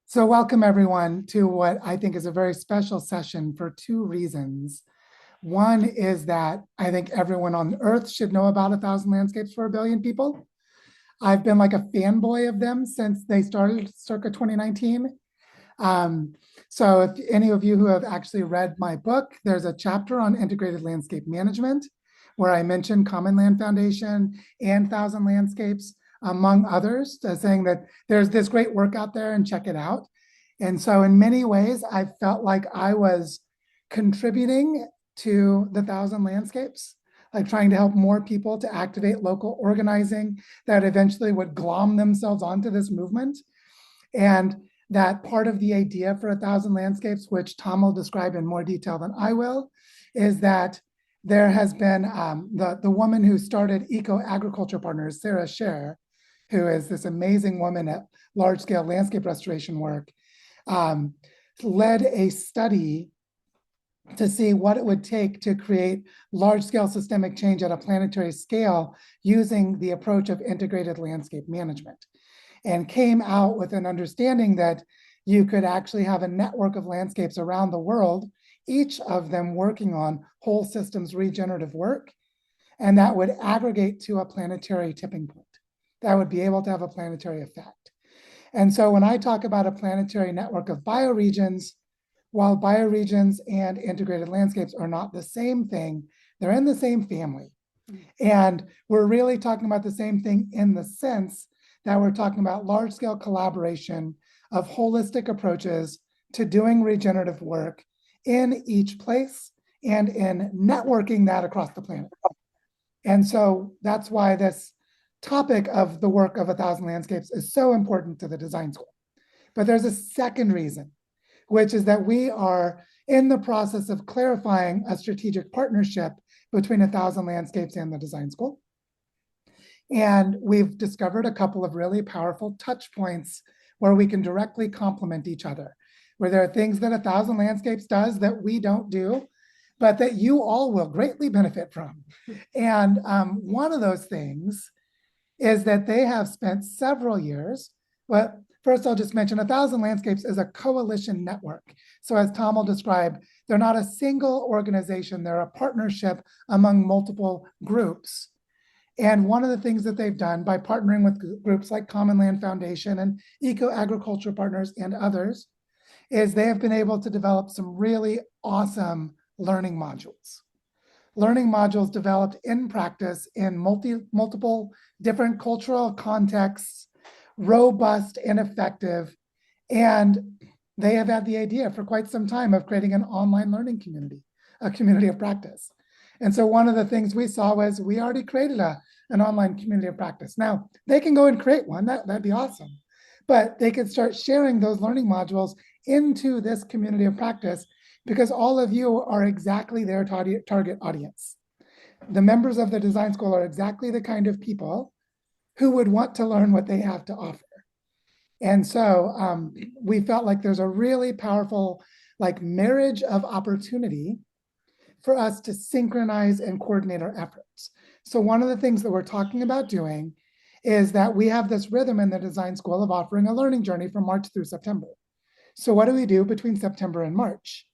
So welcome everyone to what I think is a very special session for two reasons. One is that I think everyone on Earth should know about 1,000 Landscapes for a Billion People. I've been like a fanboy of them since they started circa 2019. Um, so if any of you who have actually read my book, there's a chapter on integrated landscape management where I mention Common Land Foundation and 1,000 Landscapes, among others, saying that there's this great work out there and check it out. And so in many ways, I felt like I was contributing to the 1,000 Landscapes, like trying to help more people to activate local organizing that eventually would glom themselves onto this movement. And that part of the idea for 1,000 Landscapes, which Tom will describe in more detail than I will, is that there has been the woman who started Eco Agriculture Partners, Sarah Scher, who is this amazing woman at large scale landscape restoration work, led a study to see what it would take to create large scale systemic change at a planetary scale using the approach of integrated landscape management, and came out with an understanding that you could actually have a network of landscapes around the world, each of them working on whole systems regenerative work, and that would aggregate to a planetary tipping point that would be able to have a planetary effect. And so when I talk about a planetary network of bioregions, while bioregions and integrated landscapes are not the same thing, they're in the same family. And we're really talking about the same thing in the sense that we're talking about large-scale collaboration of holistic approaches to doing regenerative work in each place and in networking that across the planet. And so that's why this topic of the work of 1,000 Landscapes is so important to the design school. But there's a second reason, which is that we are in the process of clarifying a strategic partnership between 1,000 Landscapes and the design school. And we've discovered a couple of really powerful touch points where we can directly complement each other, where there are things that 1,000 Landscapes does that we don't do, but that you all will greatly benefit from. And one of those things is that they have spent several years, but first I'll just mention 1,000 Landscapes is a coalition network. So as Tom will describe, they're not a single organization, they're a partnership among multiple groups. And one of the things that they've done by partnering with groups like Common Land Foundation and Eco Agriculture Partners and others is they have been able to develop some really awesome learning modules. Learning modules developed in practice in multiple different cultural contexts, robust and effective. And they have had the idea for quite some time of creating an online learning community, a community of practice. And so one of the things we saw was we already created an online community of practice. Now, they can go and create one, that'd be awesome. But they could start sharing those learning modules into this community of practice because all of you are exactly their target audience. The members of the design school are exactly the kind of people who would want to learn what they have to offer. And so we felt like there's a really powerful marriage of opportunity for us to synchronize and coordinate our efforts. So one of the things that we're talking about doing is that we have this rhythm in the design school of offering a learning journey from March through September. So what do we do between September and March?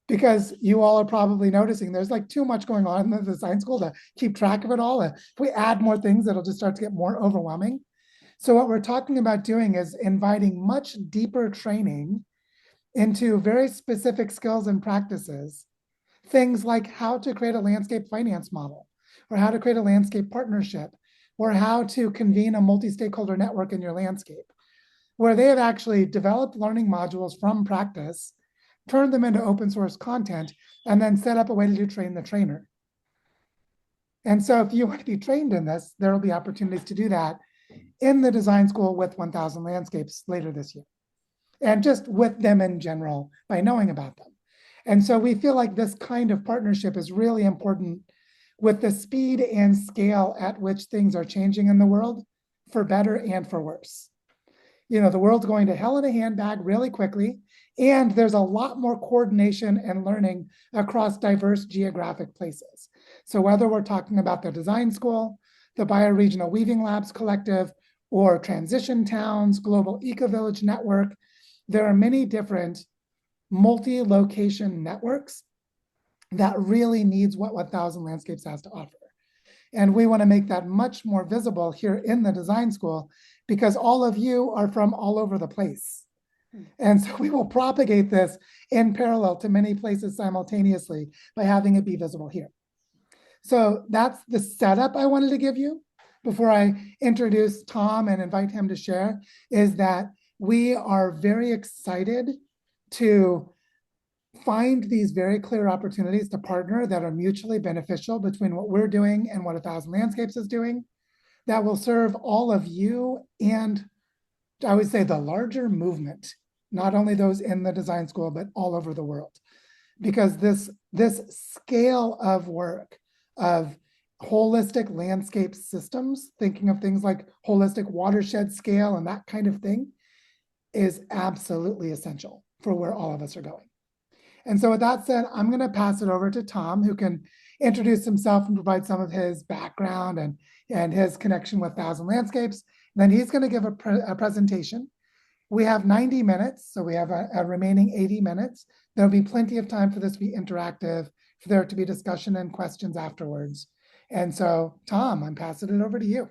Because you all are probably noticing there's too much going on in the design school to keep track of it all. If we add more things, it'll just start to get more overwhelming. So what we're talking about doing is inviting much deeper training into very specific skills and practices. Things like how to create a landscape finance model, or how to create a landscape partnership, or how to convene a multi-stakeholder network in your landscape, where they have actually developed learning modules from practice, turned them into open source content, and then set up a way to train the trainer. And so if you want to be trained in this, there will be opportunities to do that in the design school with 1,000 Landscapes later this year, and just with them in general by knowing about them. And so we feel like this kind of partnership is really important with the speed and scale at which things are changing in the world, for better and for worse. You know, the world's going to hell in a handbag really quickly, and there's a lot more coordination and learning across diverse geographic places. So whether we're talking about the design school, the Bioregional Weaving Labs Collective, or transition towns, global eco-village network. There are many different multi-location networks that really needs what 1,000 Landscapes has to offer. And we want to make that much more visible here in the design school because all of you are from all over the place. And so we will propagate this in parallel to many places simultaneously by having it be visible here. So that's the setup I wanted to give you before I introduce Tom and invite him to share, is that we are very excited to find these very clear opportunities to partner that are mutually beneficial between what we're doing and what 1,000 Landscapes is doing that will serve all of you and I would say the larger movement, not only those in the design school, but all over the world. Because this scale of work of holistic landscape systems, thinking of things like holistic watershed scale and that kind of thing, is absolutely essential for where all of us are going. And so with that said, I'm going to pass it over to Tom, who can introduce himself and provide some of his background and his connection with 1,000 Landscapes. Then he's going to give a presentation. We have 90 minutes, so we have a remaining 80 minutes. There'll be plenty of time for this to be interactive, for there to be discussion and questions afterwards. And so, Tom, I'm passing it over to you.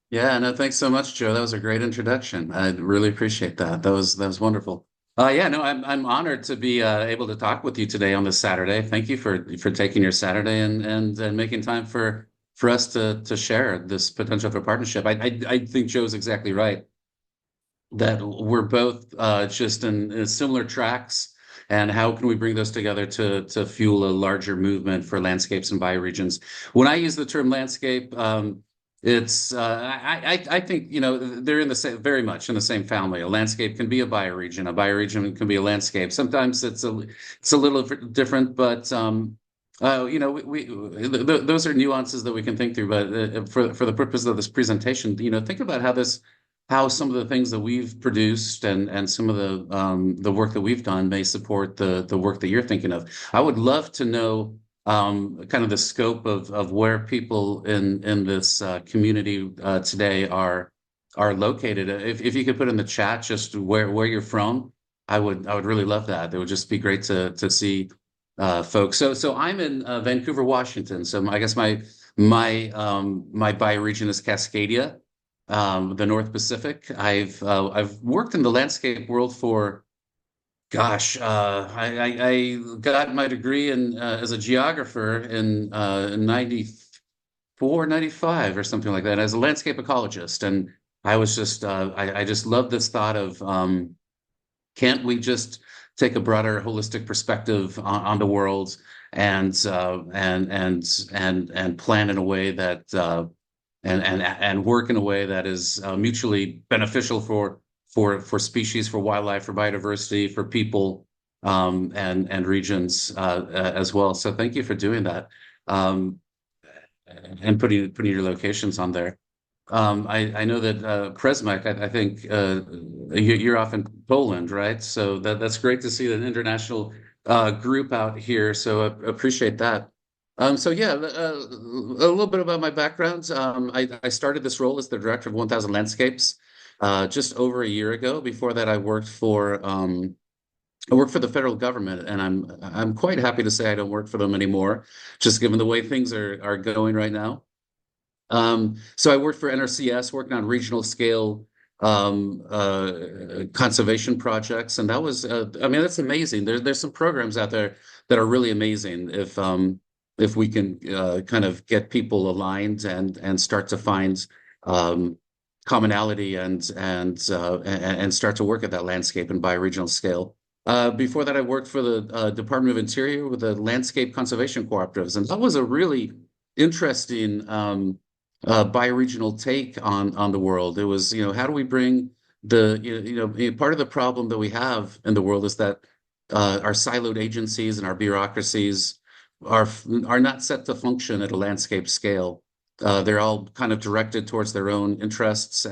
Yeah, no, thanks so much, Joe. That was a great introduction. I really appreciate that. That was wonderful. Yeah, no, I'm honored to be able to talk with you today on this Saturday. Thank you for taking your Saturday and making time for us to share this potential for partnership. I think Joe's exactly right that we're both just in similar tracks, and how can we bring those together to fuel a larger movement for landscapes and bioregions? When I use the term landscape, it's I think they're in the same, very much in the same family. A landscape can be a bioregion. A bioregion can be a landscape. Sometimes it's a little different, but those are nuances that we can think through. But for the purpose of this presentation, think about how some of the things that we've produced and some of the work that we've done may support the work that you're thinking of. I would love to know kind of the scope of where people in this community today are located. If you could put in the chat just where you're from, I would really love that. It would just be great to see folks. So I'm in Vancouver, Washington. So I guess my bioregion is Cascadia, the North Pacific. I've worked in the landscape world for, gosh, I got my degree in as a geographer in 94, 95 or something like that, as a landscape ecologist. And I was just I just love this thought of can't we just take a broader holistic perspective on the world and plan in a way that and work in a way that is mutually beneficial for species, for wildlife, for biodiversity, for people, and regions as well. So thank you for doing that, and putting your locations on there. I know that Kresmek, I think you're off in Poland, right? So that's great to see an international group out here. So I appreciate that. So yeah, a little bit about my background. I started this role as the director of 1,000 Landscapes just over a year ago. Before that, I worked for the federal government, and I'm quite happy to say I don't work for them anymore, just given the way things are going right now. So I worked for NRCS, working on regional scale conservation projects, and that was I mean, that's amazing. There's some programs out there that are really amazing if we can kind of get people aligned and start to find commonality and start to work at that landscape and bioregional scale. Before that, I worked for the Department of Interior with the landscape conservation cooperatives, and that was a really interesting bioregional take on the world. It was, how do we bring part of the problem that we have in the world is that our siloed agencies and our bureaucracies are not set to function at a landscape scale. They're all kind of directed towards their own interests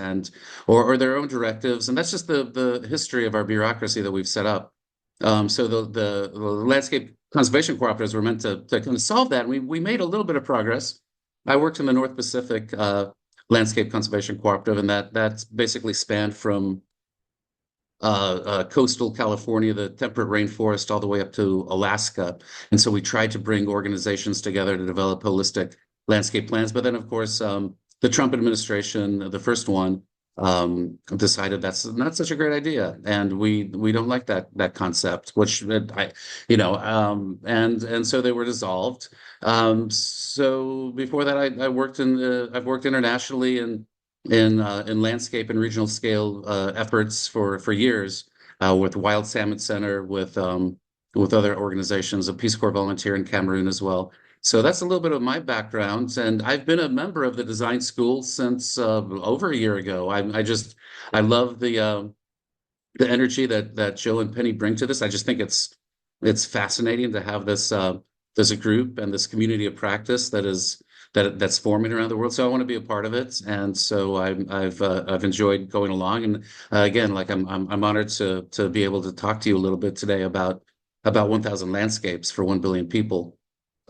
or their own directives, and that's just the history of our bureaucracy that we've set up. So the landscape conservation cooperatives were meant to kind of solve that. And we made a little bit of progress. I worked in the North Pacific landscape conservation cooperative, and that's basically spanned from coastal California, the temperate rainforest, all the way up to Alaska. And so we tried to bring organizations together to develop holistic landscape plans. But then, of course, the Trump administration, the first one, decided that's not such a great idea, and we don't like that concept. Which and so they were dissolved. So before that, I've worked internationally in landscape and regional scale efforts for years with Wild Salmon Center, with other organizations, a Peace Corps volunteer in Cameroon as well. So that's a little bit of my background, and I've been a member of the design school since over a year ago. I love the energy that Joe and Penny bring to this. I just think it's fascinating to have this a group and this community of practice that's forming around the world. So I want to be a part of it, and so I've enjoyed going along. And again, like I'm honored to be able to talk to you a little bit today about 1,000 landscapes for 1 billion people.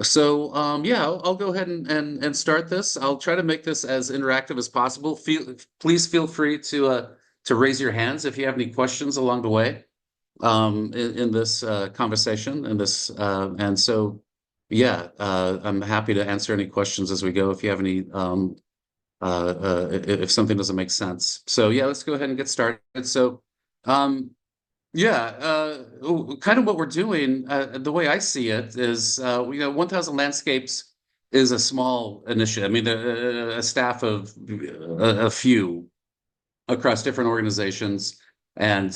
So yeah, I'll go ahead and start this. I'll try to make this as interactive as possible. Please feel free to raise your hands if you have any questions along the way in this conversation and so yeah, I'm happy to answer any questions as we go if you have any if something doesn't make sense. So yeah, let's go ahead and get started. So um, yeah, kind of what we're doing, the way I see it is, 1,000 landscapes is a small initiative. I mean, a staff of a few across different organizations. And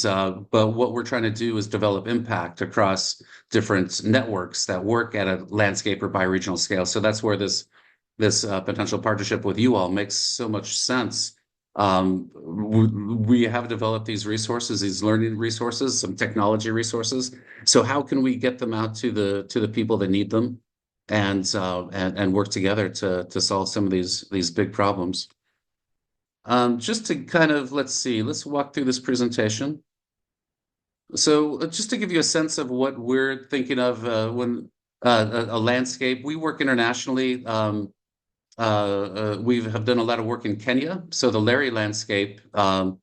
but what we're trying to do is develop impact across different networks that work at a landscape or bioregional scale. So that's where this potential partnership with you all makes so much sense. We have developed these resources, these learning resources, some technology resources. So how can we get them out to the people that need them, and work together to solve some of these big problems? Just to kind of, let's see, let's walk through this presentation. So just to give you a sense of what we're thinking of when a landscape, we work internationally. We have done a lot of work in Kenya. So the Larry landscape, or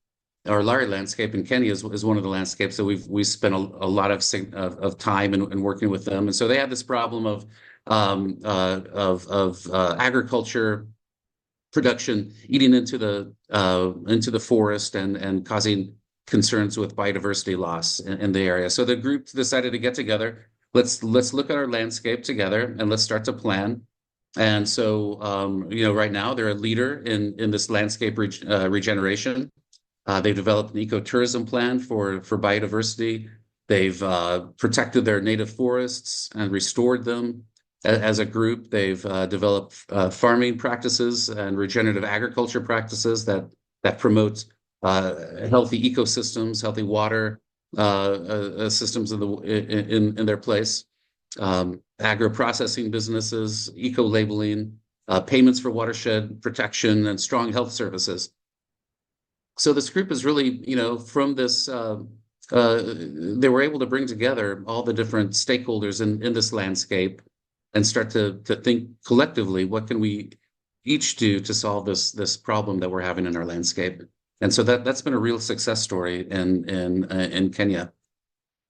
Larry landscape in Kenya is one of the landscapes that we spent a lot of time in working with them. And so they had this problem of agriculture production eating into the forest and causing concerns with biodiversity loss in the area. So the group decided to get together. Let's look at our landscape together and let's start to plan. And so right now they're a leader in this landscape regeneration. They've developed an ecotourism plan for biodiversity. They've protected their native forests and restored them. As a group, they've developed farming practices and regenerative agriculture practices that promote healthy ecosystems, healthy water systems in their place, agro-processing businesses, eco-labeling, payments for watershed protection, and strong health services. So this group is really, from this, they were able to bring together all the different stakeholders in this landscape and start to think collectively, what can we each do to solve this problem that we're having in our landscape? And so that's been a real success story in Kenya.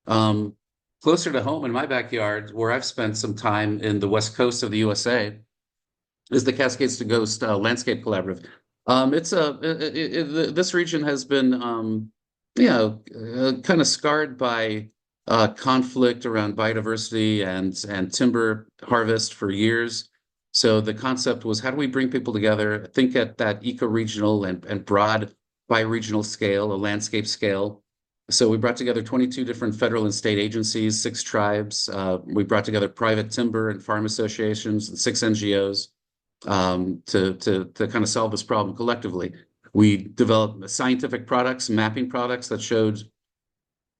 Closer to home in my backyard, where I've spent some time in the west coast of the USA, is the Cascades to Ghost Landscape Collaborative. This region has been kind of scarred by conflict around biodiversity and timber harvest for years. So the concept was, how do we bring people together, think at that eco-regional and broad bioregional scale, a landscape scale. So we brought together 22 different federal and state agencies, 6 tribes. We brought together private timber and farm associations and 6 NGOs to kind of solve this problem collectively. We developed scientific products, mapping products that showed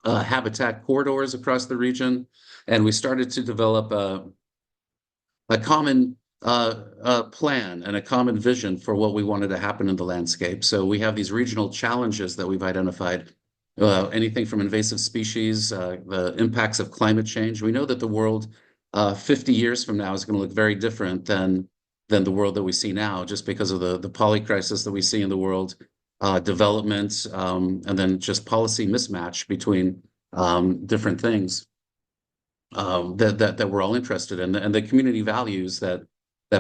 habitat corridors across the region, and we started to develop a common plan and a common vision for what we wanted to happen in the landscape. So we have these regional challenges that we've identified, anything from invasive species, the impacts of climate change. We know that the world 50 years from now is going to look very different than than the world that we see now, just because of the poly crisis that we see in the world, development, and then just policy mismatch between different things that we're all interested in, and the community values that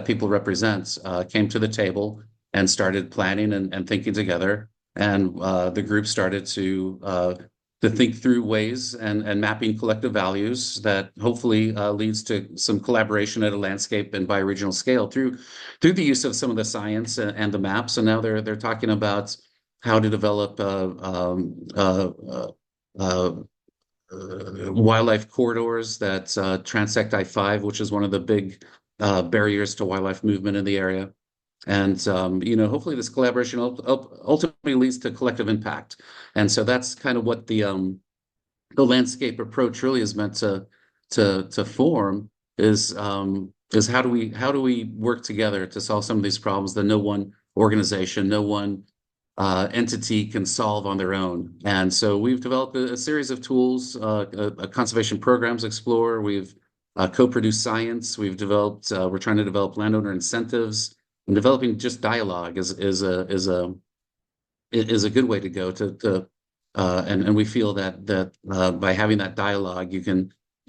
people represent came to the table and started planning and thinking together, and the group started to think through ways and mapping collective values that hopefully leads to some collaboration at a landscape and bioregional scale through the use of some of the science and the maps. And now they're talking about how to develop uh, wildlife corridors that transect I-5, which is one of the big barriers to wildlife movement in the area. And hopefully this collaboration ultimately leads to collective impact. And so that's kind of what the landscape approach really is meant to form is how do we work together to solve some of these problems that no one organization, no one entity can solve on their own. And so we've developed a series of tools, a conservation programs explorer. We've co-produced science. We're trying to develop landowner incentives, and developing just dialogue is a good way to go and we feel that by having that dialogue, you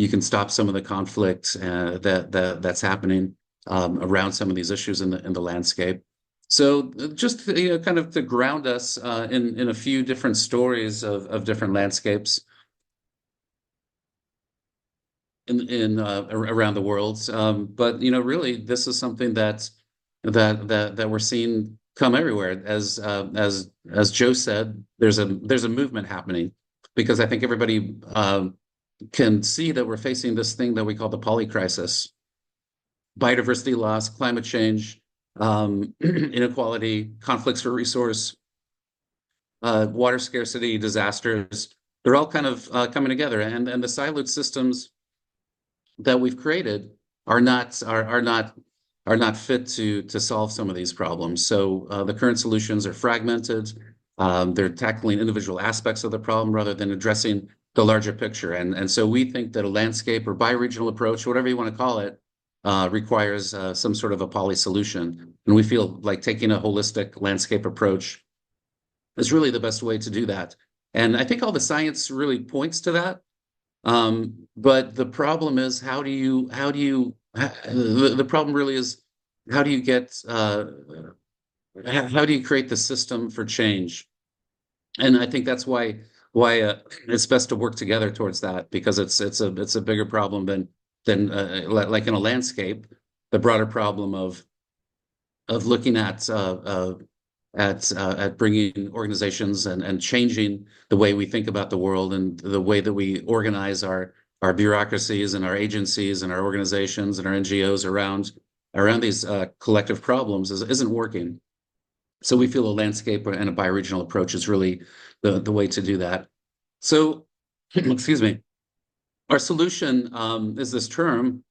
can stop some of the conflict that's happening around some of these issues in the landscape. So just kind of to ground us in a few different stories of different landscapes in around the world. But really, this is something that we're seeing come everywhere. As Joe said, there's a movement happening, because I think everybody can see that we're facing this thing that we call the poly crisis: biodiversity loss, climate change, inequality, conflicts for resource, water scarcity, disasters. They're all kind of coming together, and the siloed systems that we've created are not fit to solve some of these problems. So the current solutions are fragmented. They're tackling individual aspects of the problem rather than addressing the larger picture. And so we think that a landscape or bioregional approach, whatever you want to call it, requires some sort of a poly solution. And we feel like taking a holistic landscape approach is really the best way to do that. And I think all the science really points to that. But the problem is, the problem really is, how do you create the system for change? And I think that's why it's best to work together towards that, because it's a bigger problem than like in a landscape, the broader problem of looking at bringing organizations and changing the way we think about the world and the way that we organize our bureaucracies and our agencies and our organizations and our NGOs around these collective problems isn't working. So we feel a landscape and a bioregional approach is really the way to do that. So, excuse me, our solution is this term,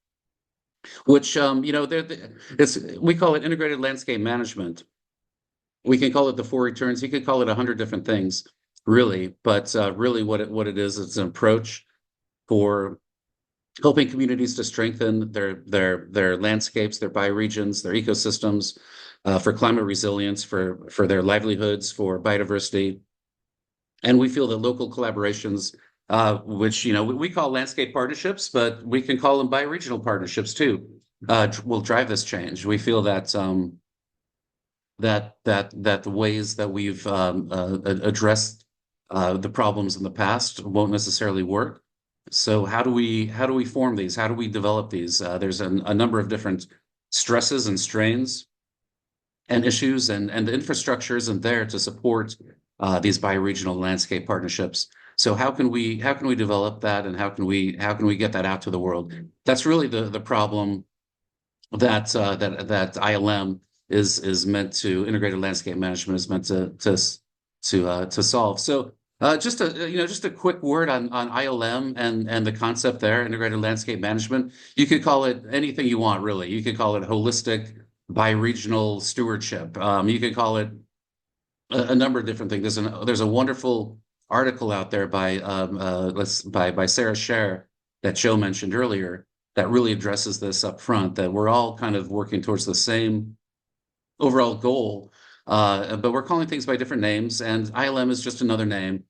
which we call it integrated landscape management. We can call it the four returns. You could call it 100 different things, really. But really, what it is, it's an approach for helping communities to strengthen their landscapes, their bioregions, their ecosystems, for climate resilience, for their livelihoods, for biodiversity. And we feel that local collaborations, which we call landscape partnerships, but we can call them bioregional partnerships too, will drive this change. We feel that that the ways that we've addressed the problems in the past won't necessarily work. So how do we form these? How do we develop these? There's a number of different stresses and strains and issues, and the infrastructure isn't there to support these bioregional landscape partnerships. So how can we develop that, and how can we get that out to the world? That's really the problem that ILM is meant to, integrated landscape management is meant to solve. So just a quick word on ILM and the concept there, integrated landscape management. You could call it anything you want, really. You could call it holistic bioregional stewardship. You could call it a number of different things. There's a wonderful article out there by Sarah Scher that Joe mentioned earlier that really addresses this up front, that we're all kind of working towards the same overall goal, but we're calling things by different names, and ILM is just another name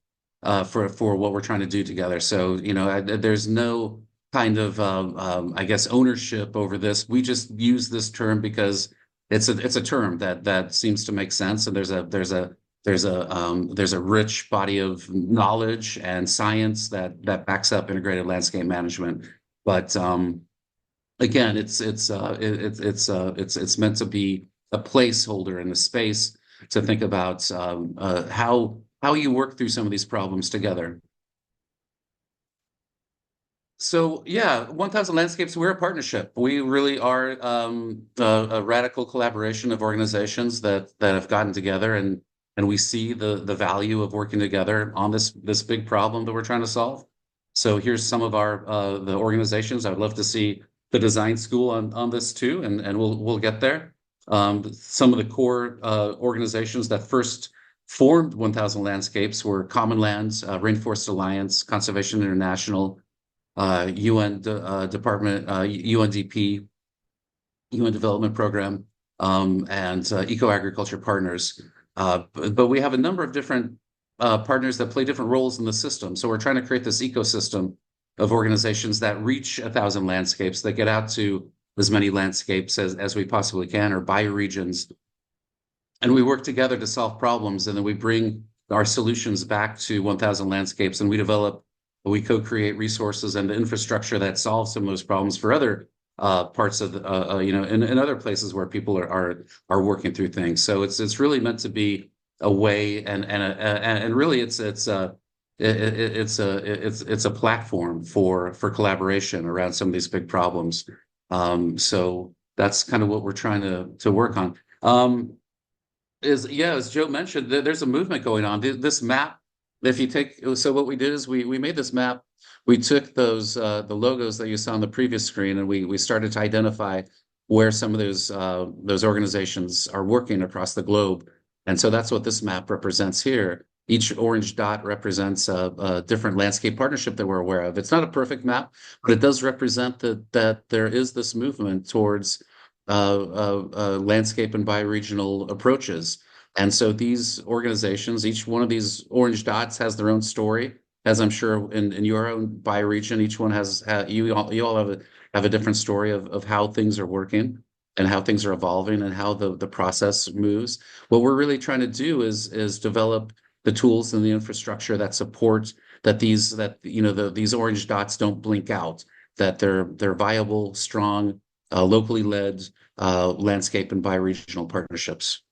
for what we're trying to do together. So, there's no kind of I guess ownership over this. We just use this term because it's a term that seems to make sense, and there's a rich body of knowledge and science that backs up integrated landscape management. But again, it's meant to be a placeholder in the space to think about how you work through some of these problems together. So yeah, 1000 Landscapes, we're a partnership. We really are a radical collaboration of organizations that have gotten together, and we see the value of working together on this big problem that we're trying to solve. So here's some of our the organizations. I'd love to see the design school on this too, and we'll get there. Some of the core organizations that first formed 1000 Landscapes were Common Lands, Rainforest Alliance, Conservation International, UN Department, UNDP, UN Development Program, and Eco-Agriculture Partners. But we have a number of different partners that play different roles in the system. So we're trying to create this ecosystem of organizations that reach 1000 landscapes, that get out to as many landscapes as we possibly can, or bioregions. And we work together to solve problems, and then we bring our solutions back to 1000 landscapes, and we co-create resources and the infrastructure that solves some of those problems for other parts of in other places where people are working through things. So it's really meant to be a way, and really it's a platform for collaboration around some of these big problems. So that's kind of what we're trying to work on. As Joe mentioned, there's a movement going on. This map, so what we did is we made this map. We took those the logos that you saw on the previous screen, and we started to identify where some of those organizations are working across the globe. And so that's what this map represents here. Each orange dot represents a different landscape partnership that we're aware of. It's not a perfect map, but it does represent that there is this movement towards landscape and bioregional approaches. And so these organizations, each one of these orange dots has their own story, as I'm sure in your own bioregion, each one has you all have a different story of how things are working and how things are evolving and how the process moves. What we're really trying to do is develop the tools and the infrastructure that support these orange dots don't blink out, that they're viable, strong, locally led landscape and bioregional partnerships.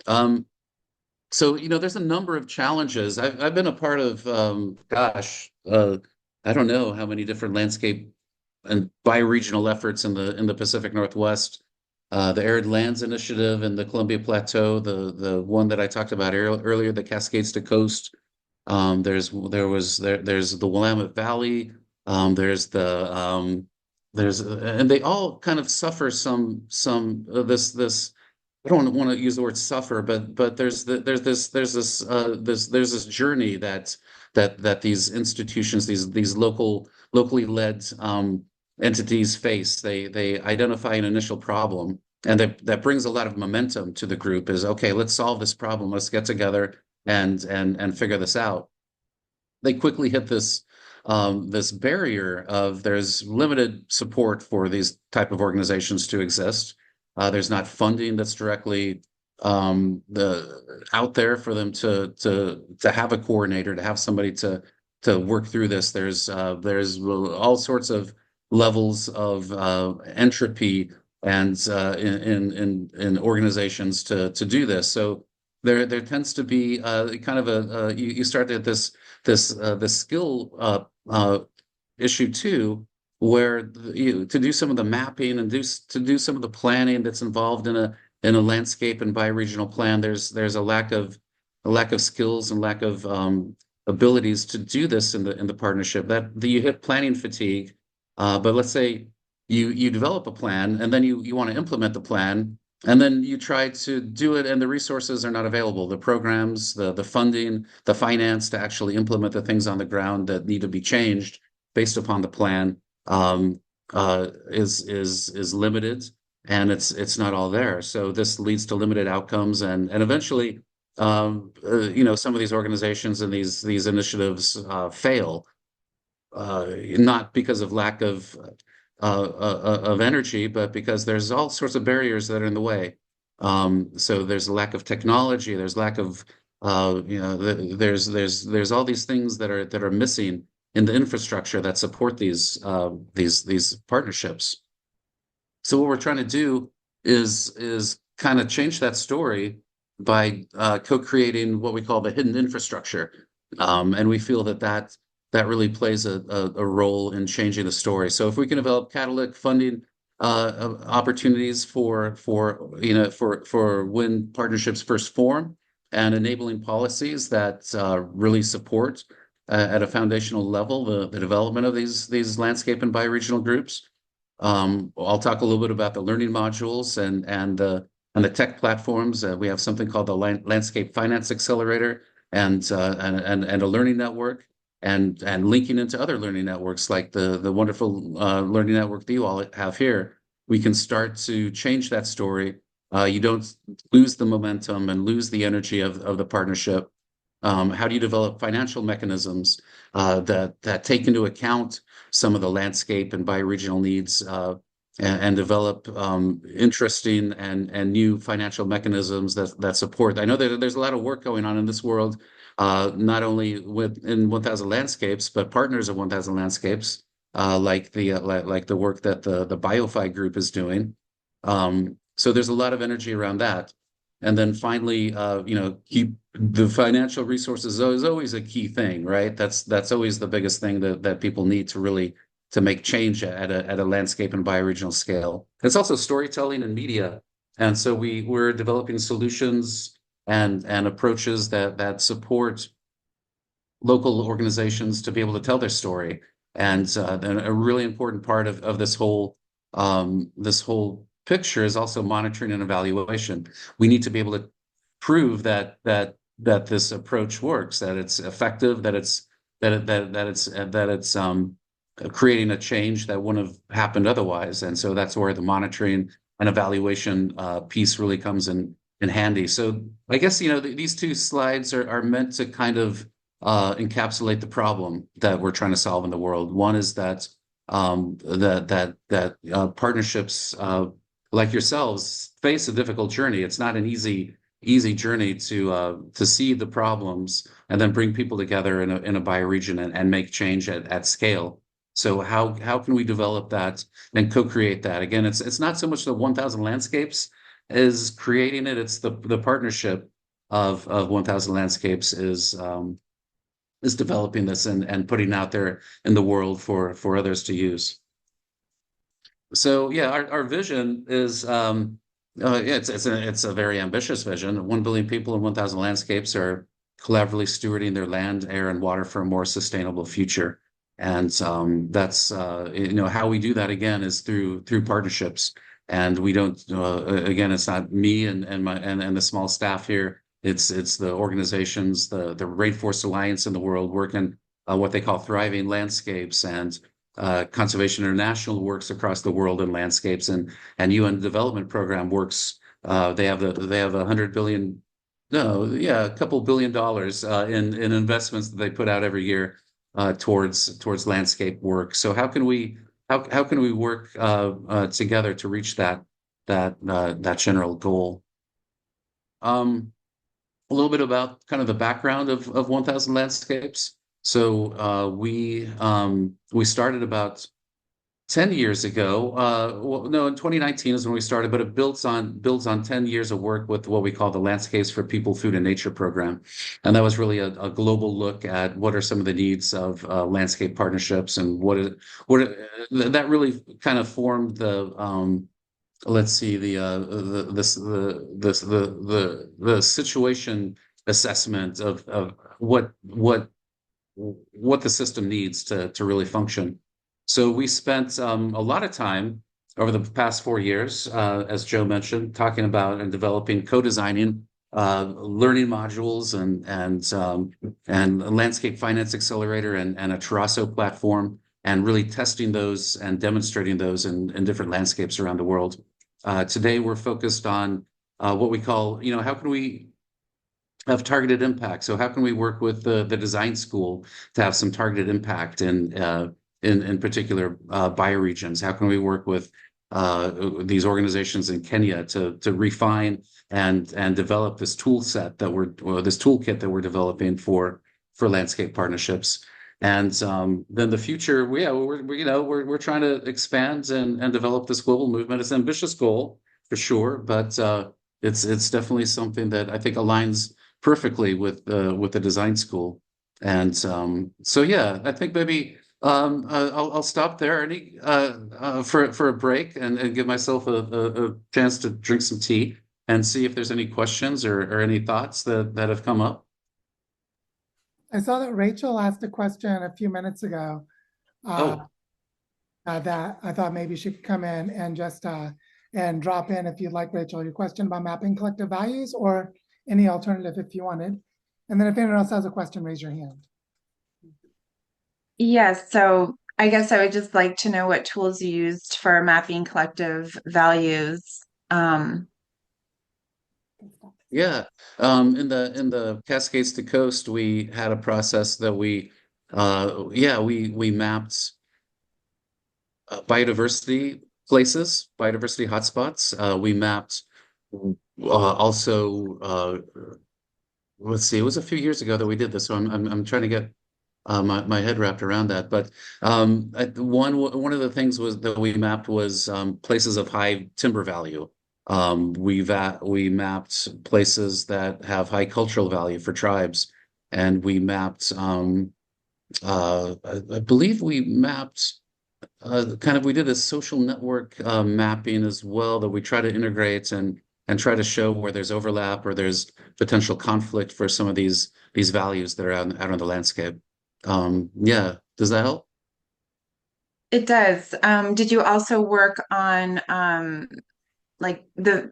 So there's a number of challenges. I've been a part of I don't know how many different landscape and bioregional efforts in the Pacific Northwest. The Arid Lands Initiative in the Columbia Plateau, the one that I talked about earlier, the Cascades to Coast. There's the Willamette Valley. And they all kind of suffer some this. I don't want to use the word suffer, but there's this journey that these institutions, these locally led entities face. They identify an initial problem, and that brings a lot of momentum to the group. Is okay, let's solve this problem. Let's get together and figure this out. They quickly hit this barrier of there's limited support for these type of organizations to exist. There's not funding that's directly out there for them to have a coordinator, to have somebody to work through this. There's all sorts of levels of entropy and in organizations to do this. So there tends to be kind of you start at this skill issue too, where to do some of the mapping and to do some of the planning that's involved in a landscape and bioregional plan. There's a lack of skills and lack of abilities to do this in the partnership. That you hit planning fatigue. But let's say you develop a plan, and then you want to implement the plan, and then you try to do it, and the resources are not available. The programs, the funding, the finance to actually implement the things on the ground that need to be changed based upon the plan is limited, and it's not all there. So this leads to limited outcomes, and eventually, some of these organizations and these initiatives fail, not because of lack of energy, but because there's all sorts of barriers that are in the way. So there's a lack of technology, there's lack of there's all these things that are missing in the infrastructure that support these partnerships. So what we're trying to do is kind of change that story by co-creating what we call the hidden infrastructure, and we feel that really plays a role in changing the story. So if we can develop catalytic funding opportunities for when partnerships first form, and enabling policies that really support at a foundational level the development of these landscape and bioregional groups. I'll talk a little bit about the learning modules and the tech platforms. We have something called the Landscape Finance Accelerator and a learning network, and linking into other learning networks like the wonderful learning network that you all have here. We can start to change that story. You don't lose the momentum and lose the energy of the partnership. How do you develop financial mechanisms that take into account some of the landscape and bioregional needs, and develop interesting and new financial mechanisms that support? I know that there's a lot of work going on in this world, not only in 1000 Landscapes, but partners of 1000 Landscapes, like the work that the BioFi group is doing. So there's a lot of energy around that. And then finally, keep the financial resources is always a key thing, right? That's always the biggest thing that people need to make change at a landscape and bioregional scale. It's also storytelling and media. And so we're developing solutions and approaches that support local organizations to be able to tell their story. And then a really important part of this whole picture is also monitoring and evaluation. We need to be able to prove that this approach works, that it's effective, that it's creating a change that wouldn't have happened otherwise. And so that's where the monitoring and evaluation piece really comes in handy. So I guess these two slides are meant to kind of encapsulate the problem that we're trying to solve in the world. One is that partnerships like yourselves face a difficult journey. It's not an easy journey to see the problems and then bring people together in a bioregion and make change at scale. So how can we develop that and co-create that? Again, it's not so much the 1000 Landscapes is creating it. It's the partnership of 1000 Landscapes is developing this and putting out there in the world for others to use. So yeah, our vision is it's a very ambitious vision. 1 billion people and 1000 Landscapes are collaboratively stewarding their land, air, and water for a more sustainable future. And that's how we do that again is through partnerships. And we don't again, it's not me and the small staff here. It's the organizations, the Rainforest Alliance in the world working what they call thriving landscapes, and Conservation International works across the world in landscapes, and UN Development Program works. They have $100 billion, no, yeah, a couple $1 billion in investments that they put out every year towards landscape work. So how can we work together to reach that general goal? A little bit about kind of the background of 1000 Landscapes. So we started about 10 years ago. Well, no, in 2019 is when we started, but it builds on 10 years of work with what we call the Landscapes for People, Food, and Nature program. And that was really a global look at what are some of the needs of landscape partnerships, and that really kind of formed the let's see, the situation assessment of what the system needs to really function. So we spent a lot of time over the past 4 years, as Joe mentioned, talking about and developing, co-designing learning modules and Landscape Finance Accelerator and a Terrasso platform and really testing those and demonstrating those in different landscapes around the world. Today, we're focused on what we call, how can we have targeted impact? So how can we work with the design school to have some targeted impact in particular bioregions? How can we work with these organizations in Kenya to refine and develop this tool set this toolkit that we're developing for landscape partnerships? And then the future, we're trying to expand and develop this global movement. It's an ambitious goal for sure, but it's definitely something that I think aligns perfectly with the design school. And so yeah, I think maybe I'll stop there for a break and give myself a chance to drink some tea and see if there's any questions or any thoughts that have come up. I saw that Rachel asked a question a few minutes ago uh, Oh, that I thought maybe she could come in and just and drop in if you'd like, Rachel, your question about mapping collective values or any alternative if you wanted. And then if anyone else has a question, raise your hand. Yes, so I guess I would just like to know what tools you used for mapping collective values. Um, yeah. In the Cascades to Coast, we had a process that we mapped biodiversity places, biodiversity hotspots. We mapped also let's see, it was a few years ago that we did this, so I'm trying to get my head wrapped around that. But one of the things was that we mapped was places of high timber value. We mapped places that have high cultural value for tribes, and we mapped I believe we mapped we did a social network mapping as well that we try to integrate and try to show where there's overlap or there's potential conflict for some of these values that are out on the landscape. Yeah, does that help? it does. Did you also work on like the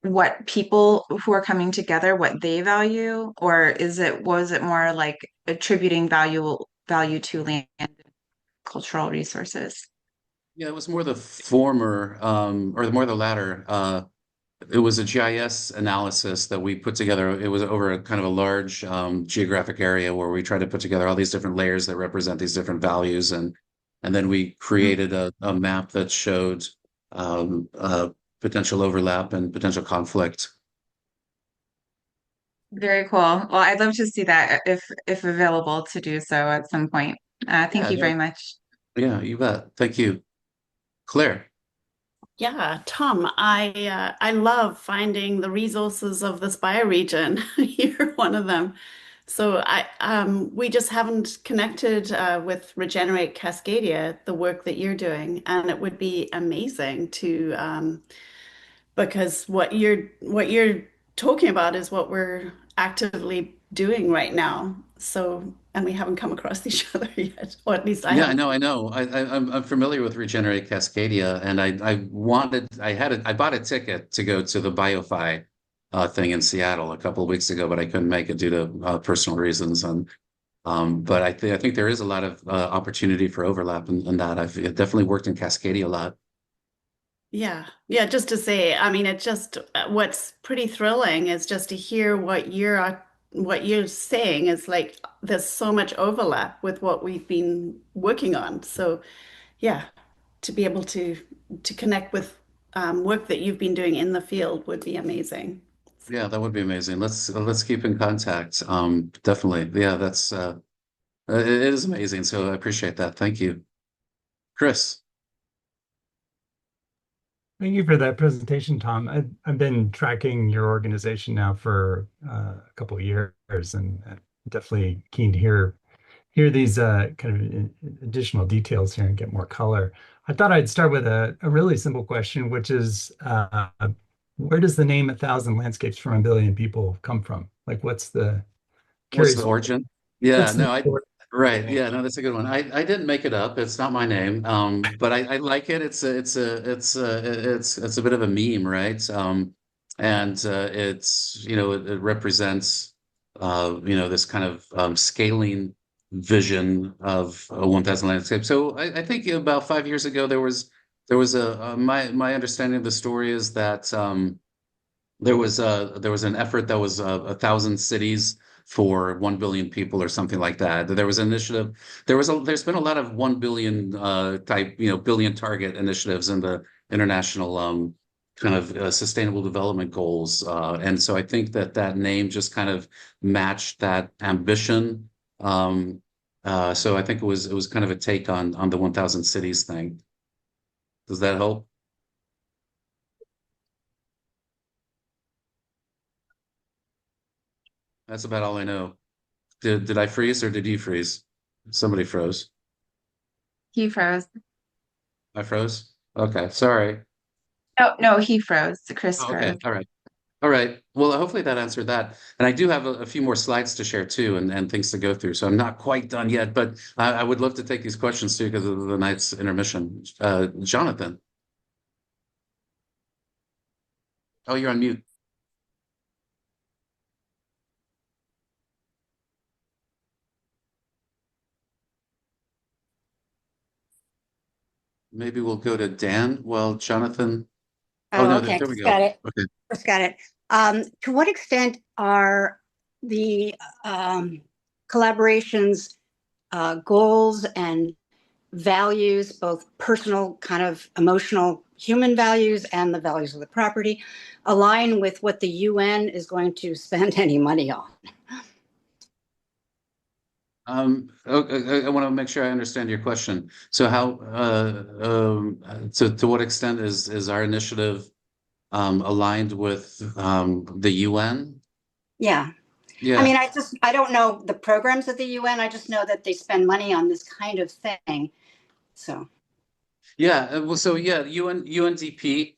what people who are coming together, what they value, or was it more like attributing value to land and cultural resources? Yeah, it was more the former, or more the latter. It was a GIS analysis that we put together. It was over a kind of a large geographic area where we tried to put together all these different layers that represent these different values, and then we created a map that showed potential overlap and potential conflict. Very cool. Well, I'd love to see that if available to do so at some point. Thank Yeah, you no, very much. yeah, you bet. Thank you, Claire. Yeah, Tom, I love finding the resources of this bioregion. You're one of them. So we just haven't connected with Regenerate Cascadia, the work that you're doing, and it would be amazing to because what you're talking about is what we're actively doing right now. So, and we haven't come across each other yet, or at least I Yeah, I haven't. know, I know. I'm familiar with Regenerate Cascadia, and I bought a ticket to go to the BioFi thing in Seattle a couple of weeks ago, but I couldn't make it due to personal reasons. And but I think there is a lot of opportunity for overlap in that. I've definitely worked in Cascadia a lot. Yeah, yeah, just to say, I mean, it just what's pretty thrilling is just to hear what you're saying is like there's so much overlap with what we've been working on. So, yeah, to be able to connect with work that you've been doing in the field would be amazing. Yeah, that would be amazing. Let's keep in contact. Definitely. Yeah, that's it is amazing. So I appreciate that. Thank you, Chris. Thank you for that presentation, Tom. I've been tracking your organization now for a couple of years, and definitely keen to hear these kind of additional details here and get more color. I thought I'd start with a really simple question, which is where does the name "A Thousand Landscapes from a Billion People" come from? Like, What's the curious, origin? Yeah, what's the no, story right. behind Yeah, no, that's a good one. I didn't make it up. It's not my name. But I like it. It's a bit of a meme, right? And it represents this kind of scaling vision of 1,000 landscapes. So I think about 5 years ago there was my understanding of the story is that there was an effort that was 1,000 cities for 1 billion people or something like that. There was an initiative. There's been a lot of 1 billion type billion target initiatives in the international kind of sustainable development goals, and so I think that name just kind of matched that ambition. So I think it was kind of a take on the 1,000 cities thing. Does that help? That's about all I know. Did I freeze or did you freeze? Somebody froze. He froze. I froze. Okay, sorry. No, no, he froze. Chris Oh, froze. okay, all right. All right. Well, hopefully that answered that. And I do have a few more slides to share too, and things to go through. So I'm not quite done yet, but I would love to take these questions too because of the night's intermission. Jonathan. Oh, you're on mute. Maybe we'll go to Dan. Well, Jonathan. Oh Oh, no, okay. there we Just go. got it. Okay. Just got it. To what extent are the collaborations goals and values, both personal, kind of emotional, human values, and the values of the property, align with what the UN is going to spend any money on? Okay, I want to make sure I understand your question. So to what extent is our initiative aligned with the UN? Yeah. I Yeah. mean, I don't know the programs of the UN. I just know that they spend money on this kind of thing. So, Yeah, well, so yeah, UNDP,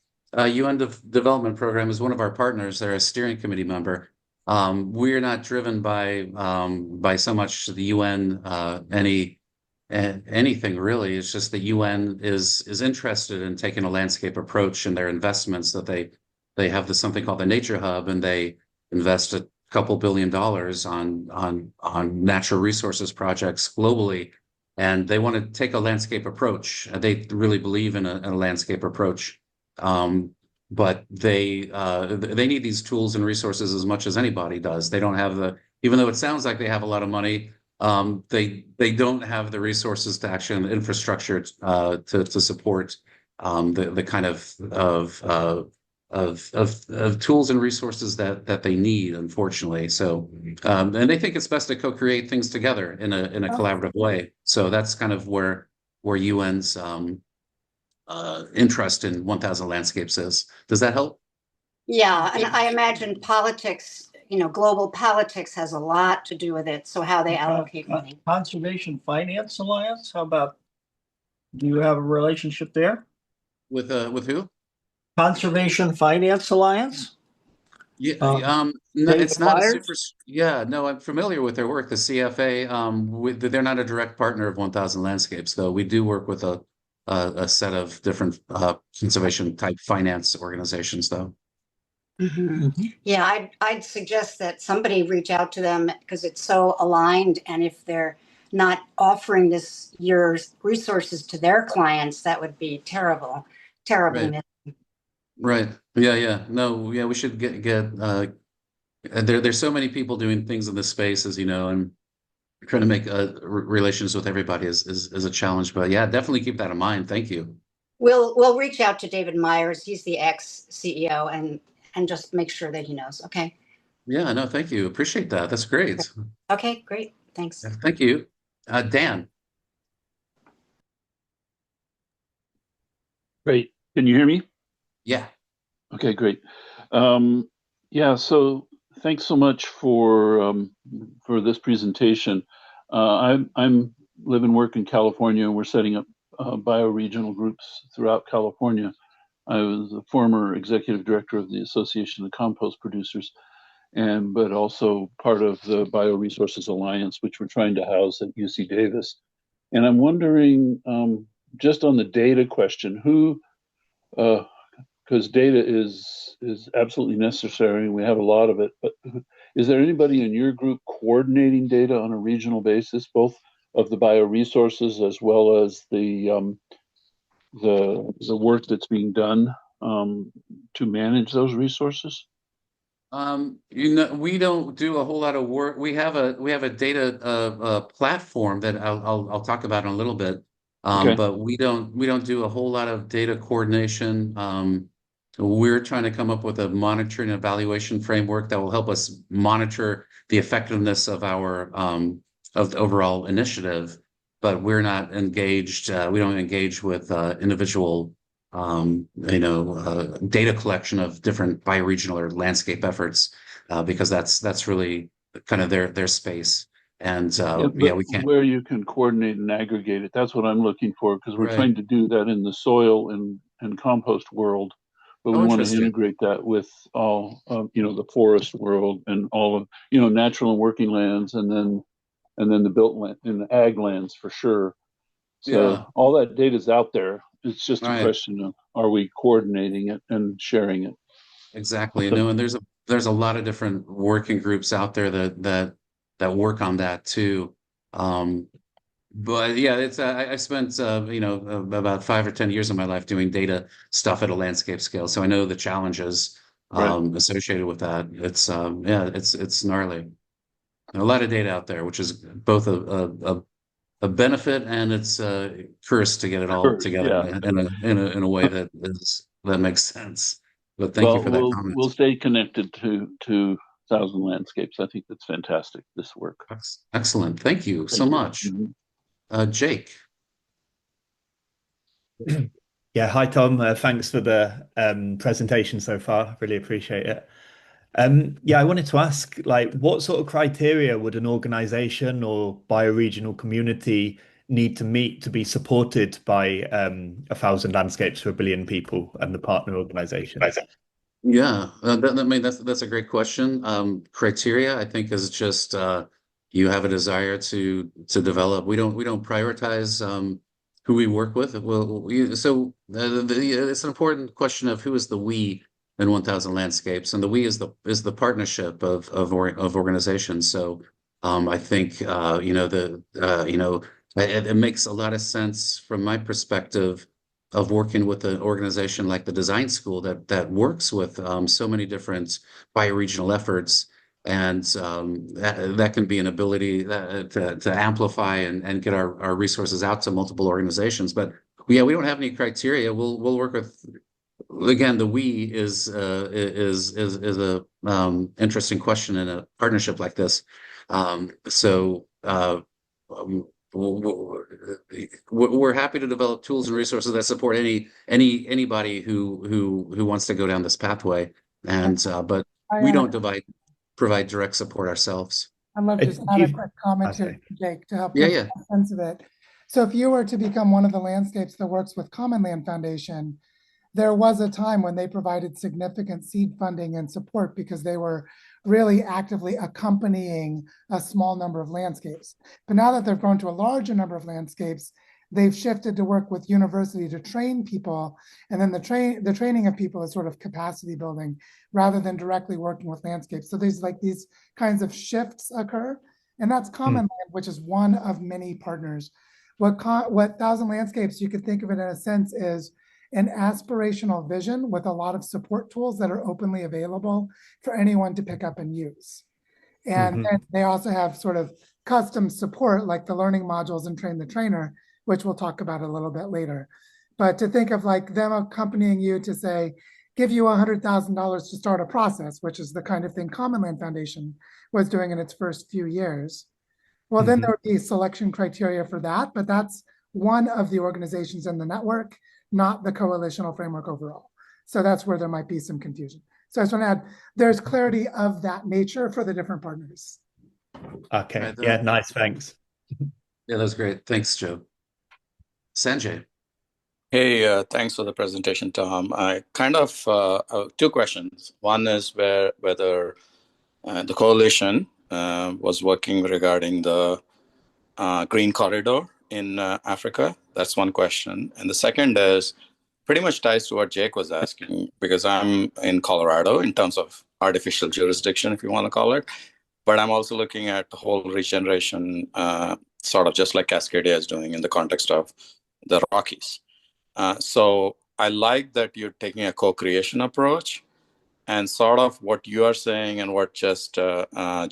Development Program is one of our partners. They're a steering committee member. We're not driven by so much the UN anything really. It's just the UN is interested in taking a landscape approach in their investments that they have this something called the Nature Hub, and they invest a couple $1 billion on natural resources projects globally, and they want to take a landscape approach. They really believe in a landscape approach, but they need these tools and resources as much as anybody does. They don't have even though it sounds like they have a lot of money, they don't have the resources to actually the infrastructure to support the kind of tools and resources that they need, unfortunately. So, and they think it's best to co-create things together in a collaborative way. So that's kind of where UN's interest in 1,000 landscapes is. Does that help? yeah, and I imagine politics, global politics has a lot to do with it. So how they allocate money. Conservation Finance Alliance, how about, do you have a relationship there? With who? Conservation Finance Alliance? Yeah, no, David it's not a Myers? super. Yeah, no, I'm familiar with their work. The CFA, they're not a direct partner of 1,000 Landscapes, though. We do work with a set of different conservation type finance organizations, though. Yeah, I'd suggest that somebody reach out to them because it's so aligned. And if they're not offering this year's resources to their clients, that would be terrible, terribly Right. missed. Right. Yeah, yeah. No, yeah, we should get there's so many people doing things in this space, as you know, and trying to make relations with everybody is a challenge. But yeah, definitely keep that in mind. Thank you. We'll reach out to David Myers. He's the ex-CEO and just make sure that he knows. Okay. Yeah, no, thank you. Appreciate that. That's great. Okay, great. Thanks. Thank you. Dan. Great. Can you hear me? Yeah. Okay, great. Yeah, so thanks so much for this presentation. I'm live and work in California, and we're setting up bioregional groups throughout California. I was a former executive director of the Association of Compost Producers, but also part of the Bioresources Alliance, which we're trying to house at UC Davis. And I'm wondering, just on the data question, because data is absolutely necessary, and we have a lot of it. But Is there anybody in your group coordinating data on a regional basis, both of the bioresources as well as the work that's being done to manage those resources? We don't do a whole lot of work. We have a data platform that I'll talk about in a little bit. Okay. But we don't do a whole lot of data coordination. We're trying to come up with a monitoring and evaluation framework that will help us monitor the effectiveness of of the overall initiative. But we're not engaged. We don't engage with individual data collection of different bioregional or landscape efforts, because that's really kind of their space. And But we can't. where you can coordinate and aggregate it, that's what I'm looking for, because we're Right. trying to do that in the soil and compost world, but we Oh, want to interesting. integrate that with all the forest world and all of natural and working lands, and then the built land and the ag lands for sure. So Yeah. all that data is out there. It's just a Right. question of, are we coordinating it and sharing it? Exactly. So, And there's a lot of different working groups out there that work on that too. But yeah, it's I spent about 5 or 10 years of my life doing data stuff at a landscape scale, so I know the challenges right. associated with that. It's gnarly. A lot of data out there, which is both a benefit and it's a curse to get it all First, together yeah. in a way that makes sense. But thank you Well, for that comment. we'll stay connected to Thousand Landscapes. I think that's fantastic, this work. Excellent. Thank you so Thank you. much. Mhm. Jake. Yeah, hi Tom. Thanks for the presentation so far. Really appreciate it. Yeah, I wanted to ask, like, what sort of criteria would an organization or bioregional community need to meet to be supported by 1,000 landscapes for a billion people and the partner organizations? Yeah, I mean that's a great question. Criteria, I think, is just you have a desire to develop. We don't prioritize who we work with. It's an important question of who is the we in 1,000 Landscapes, and the we is the partnership of organizations. So I think it makes a lot of sense from my perspective of working with an organization like the Design School that works with so many different bioregional efforts, and that can be an ability to amplify and get our resources out to multiple organizations. But yeah, we don't have any criteria. We'll work with, again, the we is a interesting question in a partnership like this. So. We're happy to develop tools and resources that support anybody who wants to go down this pathway, and but I, we uh, don't provide direct support ourselves. I'd love to just Do add a you- quick comment Okay. here, Jake, to help Yeah, give yeah. a sense of it. So if you were to become one of the landscapes that works with Common Land Foundation, there was a time when they provided significant seed funding and support because they were really actively accompanying a small number of landscapes. But now that they've grown to a larger number of landscapes, they've shifted to work with university to train people. And then the training of people is sort of capacity building rather than directly working with landscapes. So there's like these kinds of shifts occur. And that's Common Land, which is one of many partners. What 1,000 Landscapes, you could think of it in a sense, is an aspirational vision with a lot of support tools that are openly available for anyone to pick up and use. And then they also have sort of custom support like the learning modules and Train the Trainer, which we'll talk about a little bit later. But to think of like them accompanying you to say, give you $100,000 to start a process, which is the kind of thing Common Land Foundation was doing in its first few years. Well, then there would be selection criteria for that, but that's one of the organizations in the network, not the coalitional framework overall. So that's where there might be some confusion. So I just want to add, there's clarity of that nature for the different partners. Okay. Right, Yeah, nice. Thanks. Yeah, that's great. Thanks, Joe. Sanjay. Hey, thanks for the presentation, Tom. I kind of two questions. One is whether the coalition was working regarding the green corridor in Africa. That's one question. And the second is pretty much ties to what Jake was asking, because I'm in Colorado in terms of artificial jurisdiction, if you want to call it. But I'm also looking at the whole regeneration, sort of just like Cascadia is doing in the context of the Rockies. So I like that you're taking a co-creation approach, and sort of what you are saying and what just Joe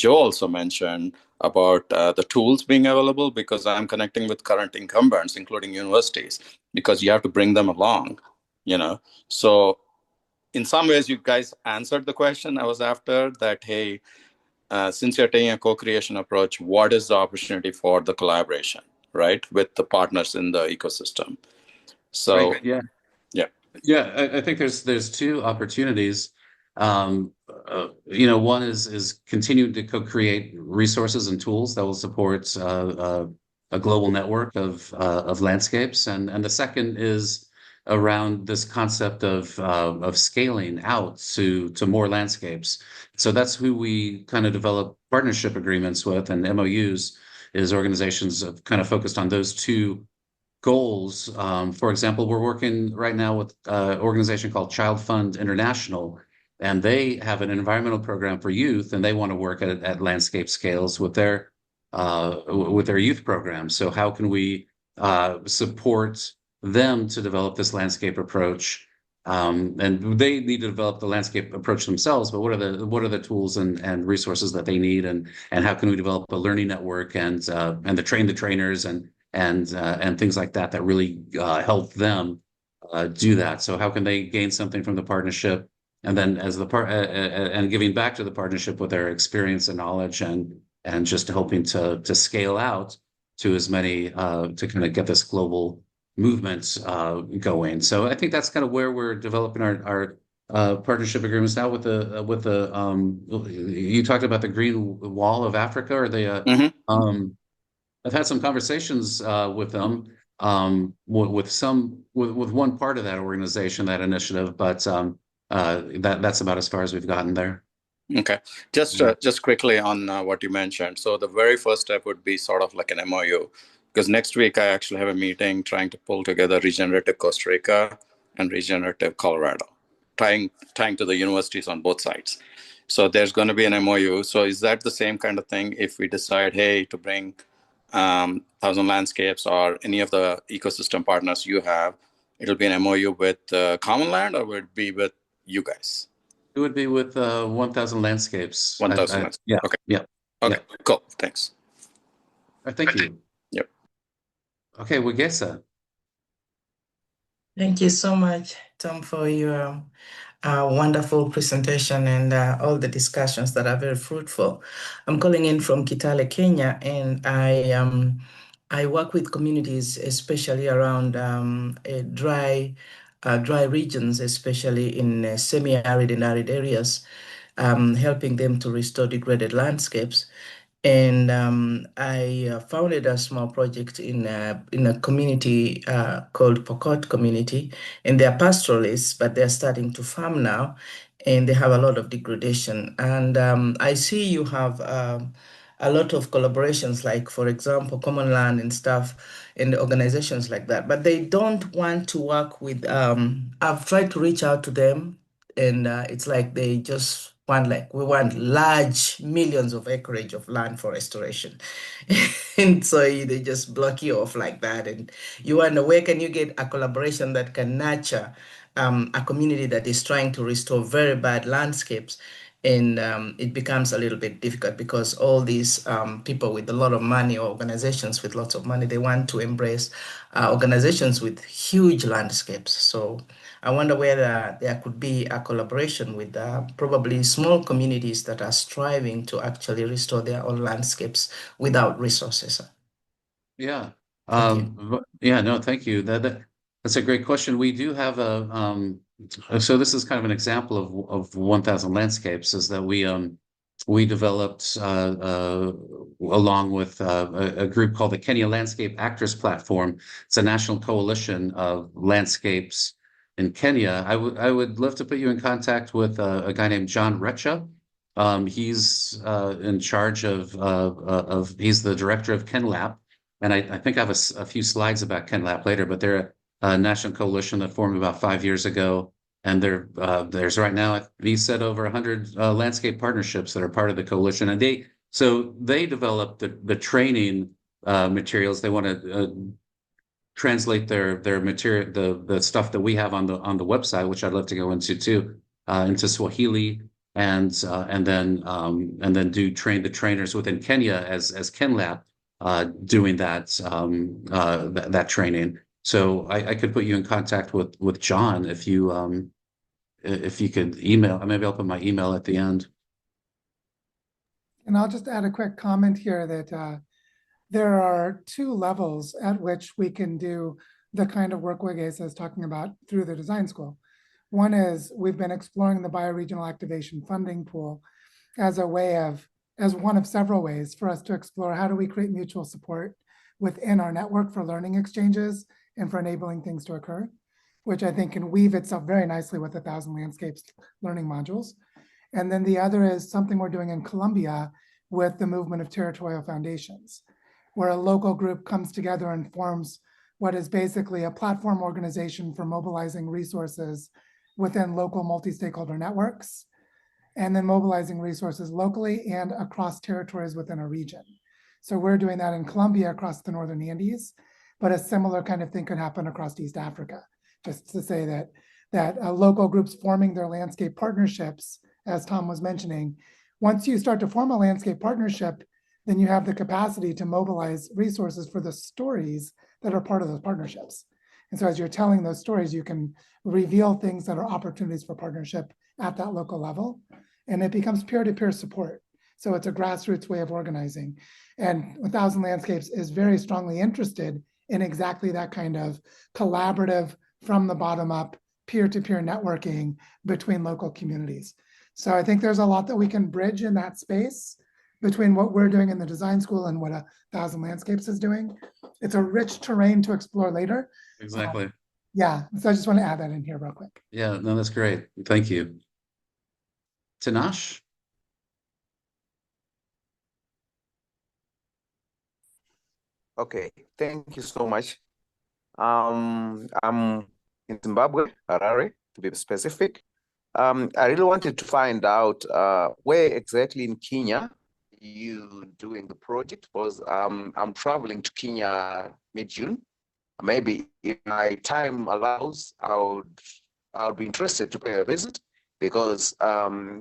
also mentioned about the tools being available, because I'm connecting with current incumbents, including universities, because you have to bring them along, So in some ways, you guys answered the question I was after, that, hey, since you're taking a co-creation approach, what is the opportunity for the collaboration, right, with the partners in the ecosystem? So, Right. Yeah. yeah. Yeah, I think there's two opportunities. One is continuing to co-create resources and tools that will support a global network of landscapes, and the second is around this concept of scaling out to more landscapes. So that's who we kind of develop partnership agreements with, and MOUs is organizations of kind of focused on those two goals. For example, we're working right now with an organization called Child Fund International, and they have an environmental program for youth, and they want to work at landscape scales with their youth program. So how can we support them to develop this landscape approach? And they need to develop the landscape approach themselves, but what are the tools and resources that they need, and how can we develop a learning network and train the trainers and things like that really help them do that. So how can they gain something from the partnership, and then as the part and giving back to the partnership with their experience and knowledge, and just helping to scale out to as many to kind of get this global movement going. So I think that's kind of where we're developing our partnership agreements now with the you talked about the Green Wall of Africa, or the I've had some conversations with them, with one part of that organization, that initiative, but that's about as far as we've gotten there. Okay, just quickly on what you mentioned. So the very first step would be sort of like an MOU, because next week I actually have a meeting trying to pull together regenerative Costa Rica and regenerative Colorado, tying to the universities on both sides. So there's going to be an MOU. So is that the same kind of thing if we decide, hey, to bring Thousand Landscapes or any of the ecosystem partners you have, it'll be an MOU with Common Land, or would it be with you guys? It would be with 1,000 Landscapes. 1,000 Landscapes. Yeah. Okay. Yeah. Okay. Yeah. Cool. Thanks. Thank you. Yep. Okay, Wigesa. Thank you so much, Tom, for your wonderful presentation and all the discussions that are very fruitful. I'm calling in from Kitale, Kenya, and I work with communities, especially around dry regions, especially in semi-arid and arid areas, helping them to restore degraded landscapes. And I founded a small project in a community called Pokot Community, and they're pastoralists, but they're starting to farm now, and they have a lot of degradation. And I see you have a lot of collaborations, like, for example, Common Land and stuff, and organizations like that, but they don't want to work with, I've tried to reach out to them, and it's like they just want, like, we want large millions of acreage of land for restoration. And so they just block you off like that. And you wonder, where can you get a collaboration that can nurture a community that is trying to restore very bad landscapes? And it becomes a little bit difficult because all these people with a lot of money, or organizations with lots of money, they want to embrace organizations with huge landscapes. So I wonder whether there could be a collaboration with probably small communities that are striving to actually restore their own landscapes without resources. Yeah. Thank Yeah, no, thank you. That's a great question. We do have so this is kind of an example of 1,000 Landscapes, is that we developed along with a group called the Kenya Landscape Actors Platform. It's a national coalition of landscapes in Kenya. I would love to put you in contact with a guy named John Recha. He's in charge of he's the director of KenLap. And I think I have a few slides about KenLap later, but they're a national coalition that formed about 5 years ago. And there's right now, he said, over 100 landscape partnerships that are part of the coalition. And they developed the training materials. They want to translate their material, the stuff that we have on the website, which I'd love to go into too, into Swahili, and then train the trainers within Kenya as KenLab, doing that training. So I could put you in contact with John if you could email. Maybe I'll put my email at the end. And I'll just add a quick comment here that there are two levels at which we can do the kind of work Wigesa is talking about through the design school. One is we've been exploring the bioregional activation funding pool as one of several ways for us to explore how do we create mutual support within our network for learning exchanges and for enabling things to occur, which I think can weave itself very nicely with 1,000 Landscapes learning modules. And then the other is something we're doing in Colombia with the movement of territorial foundations, where a local group comes together and forms what is basically a platform organization for mobilizing resources within local multi-stakeholder networks, and then mobilizing resources locally and across territories within a region. So we're doing that in Colombia across the Northern Andes, but a similar kind of thing could happen across East Africa. Just to say that local groups forming their landscape partnerships, as Tom was mentioning, once you start to form a landscape partnership, then you have the capacity to mobilize resources for the stories that are part of those partnerships. And so as you're telling those stories, you can reveal things that are opportunities for partnership at that local level, and it becomes peer-to-peer support. So it's a grassroots way of organizing. And 1,000 Landscapes is very strongly interested in exactly that kind of collaborative, from the bottom up, peer-to-peer networking between local communities. So I think there's a lot that we can bridge in that space between what we're doing in the design school and what 1,000 Landscapes is doing. It's a rich terrain to explore later. Exactly. Yeah, so I just want to add that in here real quick. Yeah, no, that's great. Thank you. Tanash? Okay, thank you so much. I'm in Zimbabwe, Harare, to be specific. I really wanted to find out where exactly in Kenya you doing the project, because I'm traveling to Kenya mid-June. Maybe if my time allows, I'll be interested to pay a visit, because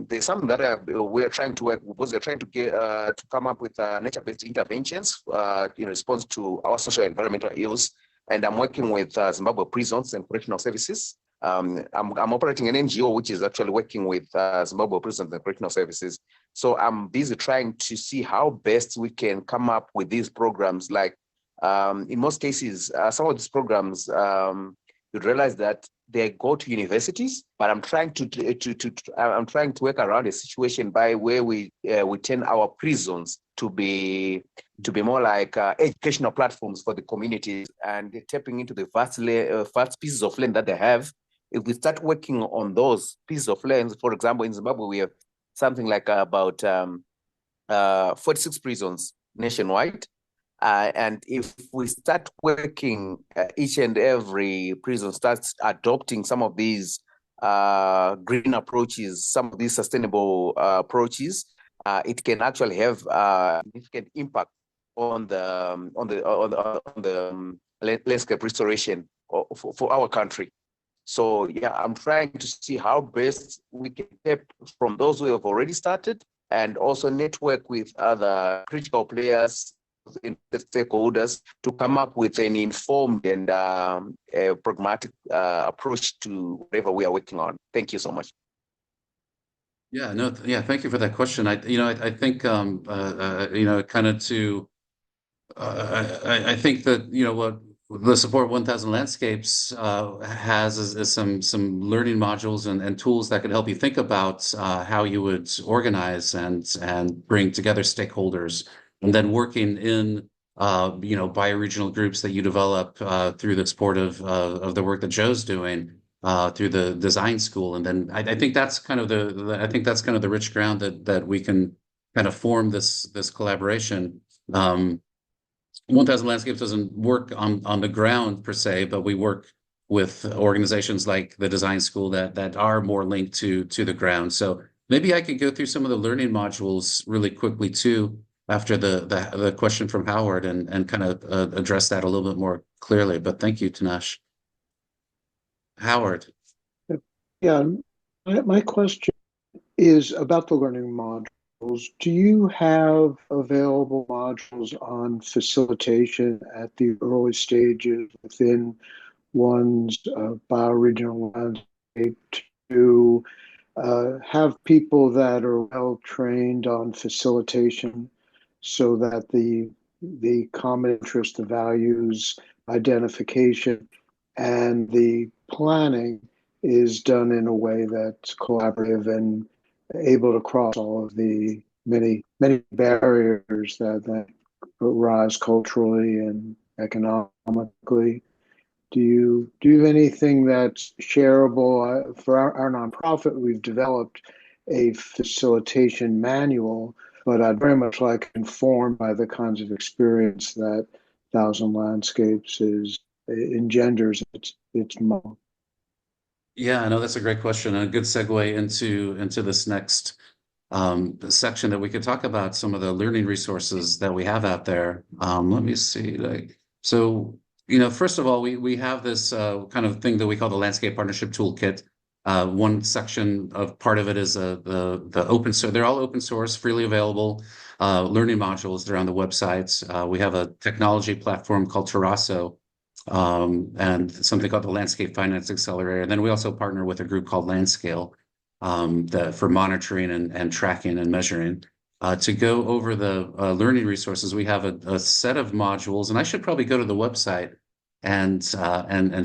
there's something that we're trying to work, because we're trying to get to come up with nature-based interventions in response to our social and environmental ills. And I'm working with Zimbabwe Prisons and Correctional Services. I'm operating an NGO which is actually working with Zimbabwe Prisons and Correctional Services. So I'm busy trying to see how best we can come up with these programs. Like in most cases, some of these programs, you'd realize that they go to universities, but I'm trying to work around a situation by where we turn our prisons to be more like educational platforms for the communities, and tapping into the vast pieces of land that they have. If we start working on those pieces of land, for example, in Zimbabwe, we have something like about 46 prisons nationwide. And if we start working, each and every prison starts adopting some of these green approaches, some of these sustainable approaches, it can actually have significant impact on the landscape restoration for our country. So yeah, I'm trying to see how best we can tap from those who have already started, and also network with other critical players, stakeholders, to come up with an informed and a pragmatic approach to whatever we are working on. Thank you so much. Yeah, no, yeah, thank you for that question. I think kind of to I think that what the support 1,000 Landscapes has is some learning modules and tools that could help you think about how you would organize and bring together stakeholders, and then working in bioregional groups that you develop through the support of the work that Joe's doing through the design school. And then I think that's kind of the rich ground that we can kind of form this collaboration. 1,000 Landscapes doesn't work on the ground per se, but we work with organizations like the design school that are more linked to the ground. So maybe I could go through some of the learning modules really quickly too, after the question from Howard, and kind of address that a little bit more clearly. But thank you, Tanash. Howard. Yeah, my question is about the learning modules. Do you have available modules on facilitation at the early stages within one's bioregional landscape to have people that are well trained on facilitation so that the common interest, the values, identification, and the planning is done in a way that's collaborative and able to cross all of the many barriers that arise culturally and economically? Do you have anything that's shareable? For our nonprofit, we've developed a facilitation manual, but I'd very much like informed by the kinds of experience that Thousand Landscapes engenders its model. Yeah, I know that's a great question, and a good segue into this next section that we could talk about some of the learning resources that we have out there. Let me see, first of all, we have this kind of thing that we call the Landscape Partnership Toolkit. One section of part of it is the open source. They're all open source, freely available learning modules. They're on the websites. We have a technology platform called Terrasso, and something called the Landscape Finance Accelerator. And then we also partner with a group called Landscale for monitoring and tracking and measuring. To go over the learning resources, we have a set of modules, and I should probably go to the website and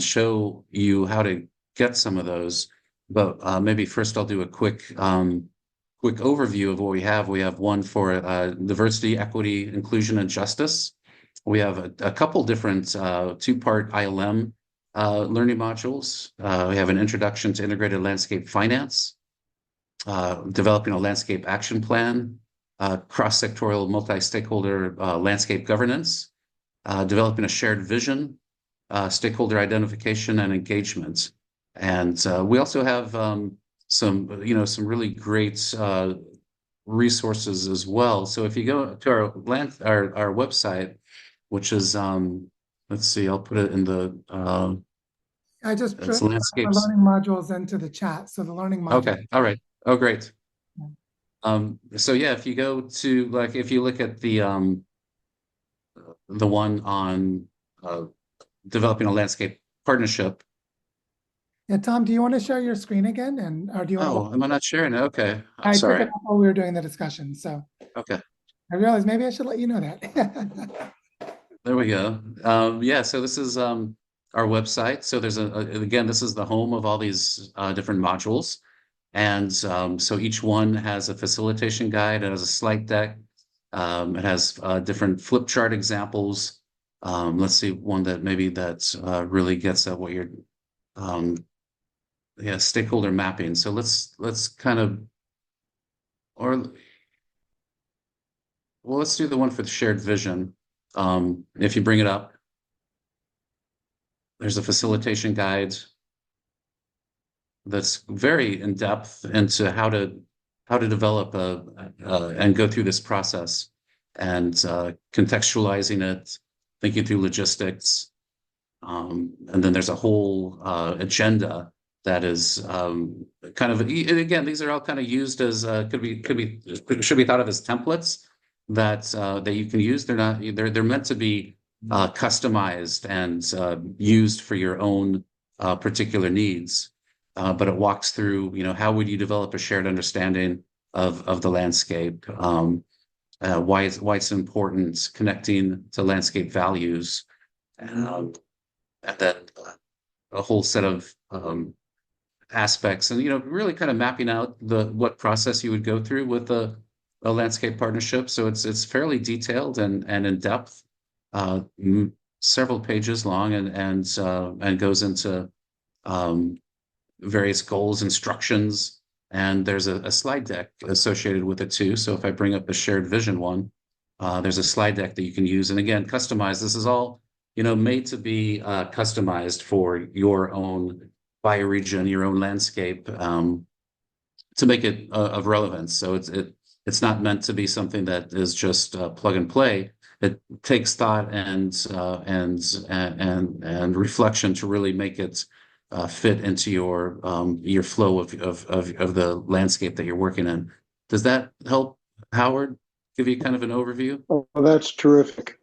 show you how to get some of those. But maybe first I'll do a quick overview of what we have. We have one for diversity, equity, inclusion, and justice. We have a couple different two-part ILM learning modules. We have an introduction to integrated landscape finance, developing a landscape action plan, cross-sectoral multi-stakeholder landscape governance, developing a shared vision, stakeholder identification and engagement. And we also have some really great resources as well. So if you go to our website, which is let's see, I'll put it in the I just put the landscapes. learning modules into the chat. So the learning modules. Okay, all right. Oh, great. So yeah, if you go to if you look at the one on developing a landscape partnership. Yeah, Tom, do you want to share your screen again, or do you want to? Am I not sharing it? Okay, I sorry. took it off while we were doing the discussion, so. Okay. I realized maybe I should let you know that. There we go. Yeah, so this is our website. So there's again, this is the home of all these different modules. And so each one has a facilitation guide, it has a slide deck, it has different flip chart examples. Let's see one that really gets at what you're stakeholder mapping. So let's kind of let's do the one for the shared vision. If you bring it up, there's a facilitation guide that's very in depth into how to develop and go through this process, and contextualizing it, thinking through logistics, and then there's a whole agenda that is kind of, again, these are all kind of used as should be thought of as templates that you can use. They're meant to be customized and used for your own particular needs. But it walks through, how would you develop a shared understanding of the landscape, why it's important, connecting to landscape values, and then a whole set of aspects, and really kind of mapping out what process you would go through with a landscape partnership. So it's fairly detailed and in depth, several pages long, and goes into various goals, instructions, and there's a slide deck associated with it too. So if I bring up the shared vision one, there's a slide deck that you can use, and again, customize. This is all made to be customized for your own bioregion, your own landscape, to make it of relevance. So it's not meant to be something that is just plug and play. It takes thought and reflection to really make it fit into your flow of the landscape that you're working in. Does that help, Howard? Give you kind of an overview? Oh, that's terrific.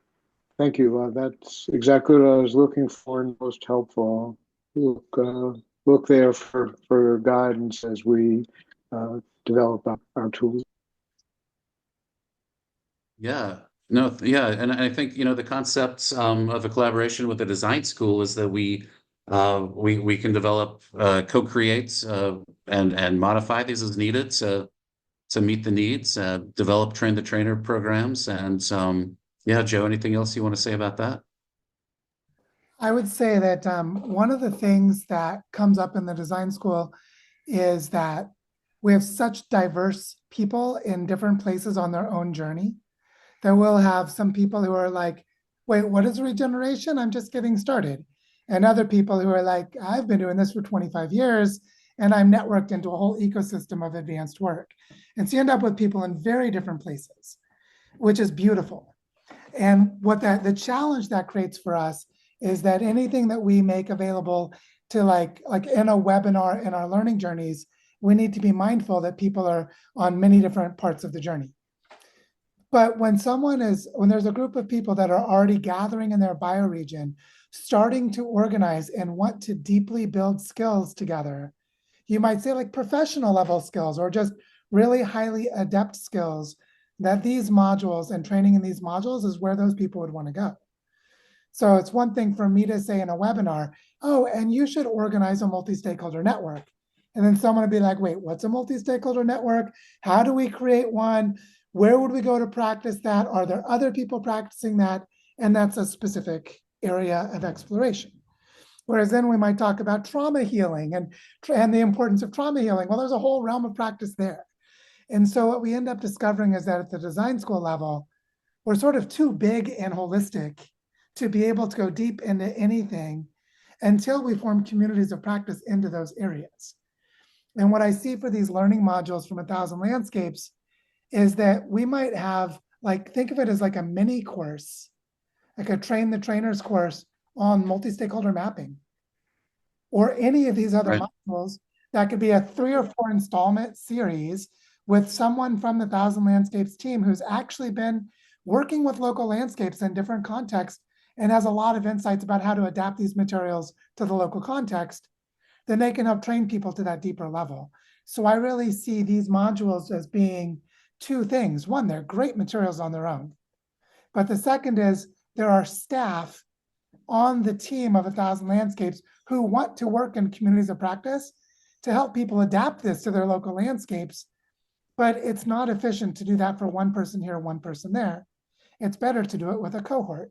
Thank you. That's exactly what I was looking for and most helpful. Look there for guidance as we develop our tools. Yeah. No, yeah. And I think, the concept of a collaboration with the design school is that we can develop, co-create, and modify these as needed to meet the needs, develop train the trainer programs. And yeah, Joe, anything else you want to say about that? I would say that one of the things that comes up in the design school is that we have such diverse people in different places on their own journey that we'll have some people who are like, wait, what is regeneration? I'm just getting started. And other people who are like, I've been doing this for 25 years and I'm networked into a whole ecosystem of advanced work. And so you end up with people in very different places, which is beautiful. And what the challenge that creates for us is that anything that we make available to like in a webinar in our learning journeys, we need to be mindful that people are on many different parts of the journey. But when there's a group of people that are already gathering in their bioregion, starting to organize and want to deeply build skills together, you might say like professional level skills or just really highly adept skills, that these modules and training in these modules is where those people would want to go. So it's one thing for me to say in a webinar, oh, and you should organize a multi-stakeholder network. And then someone would be like, wait, what's a multi-stakeholder network? How do we create one? Where would we go to practice that? Are there other people practicing that? And that's a specific area of exploration. Whereas then we might talk about trauma healing and the importance of trauma healing. Well, there's a whole realm of practice there. And so what we end up discovering is that at the design school level, we're sort of too big and holistic to be able to go deep into anything until we form communities of practice into those areas. And what I see for these learning modules from 1,000 Landscapes is that we might have, like, think of it as like a mini course, like a train the trainers course on multi-stakeholder mapping, or any of these other modules that could be a 3 or 4 installment series with someone from the 1,000 Landscapes team who's actually been working with local landscapes in different contexts and has a lot of insights about how to adapt these materials to the local context. Then they can help train people to that deeper level. So I really see these modules as being 2 things. One, they're great materials on their own. But the second is there are staff on the team of 1,000 Landscapes who want to work in communities of practice to help people adapt this to their local landscapes. But it's not efficient to do that for one person here, one person there. It's better to do it with a cohort.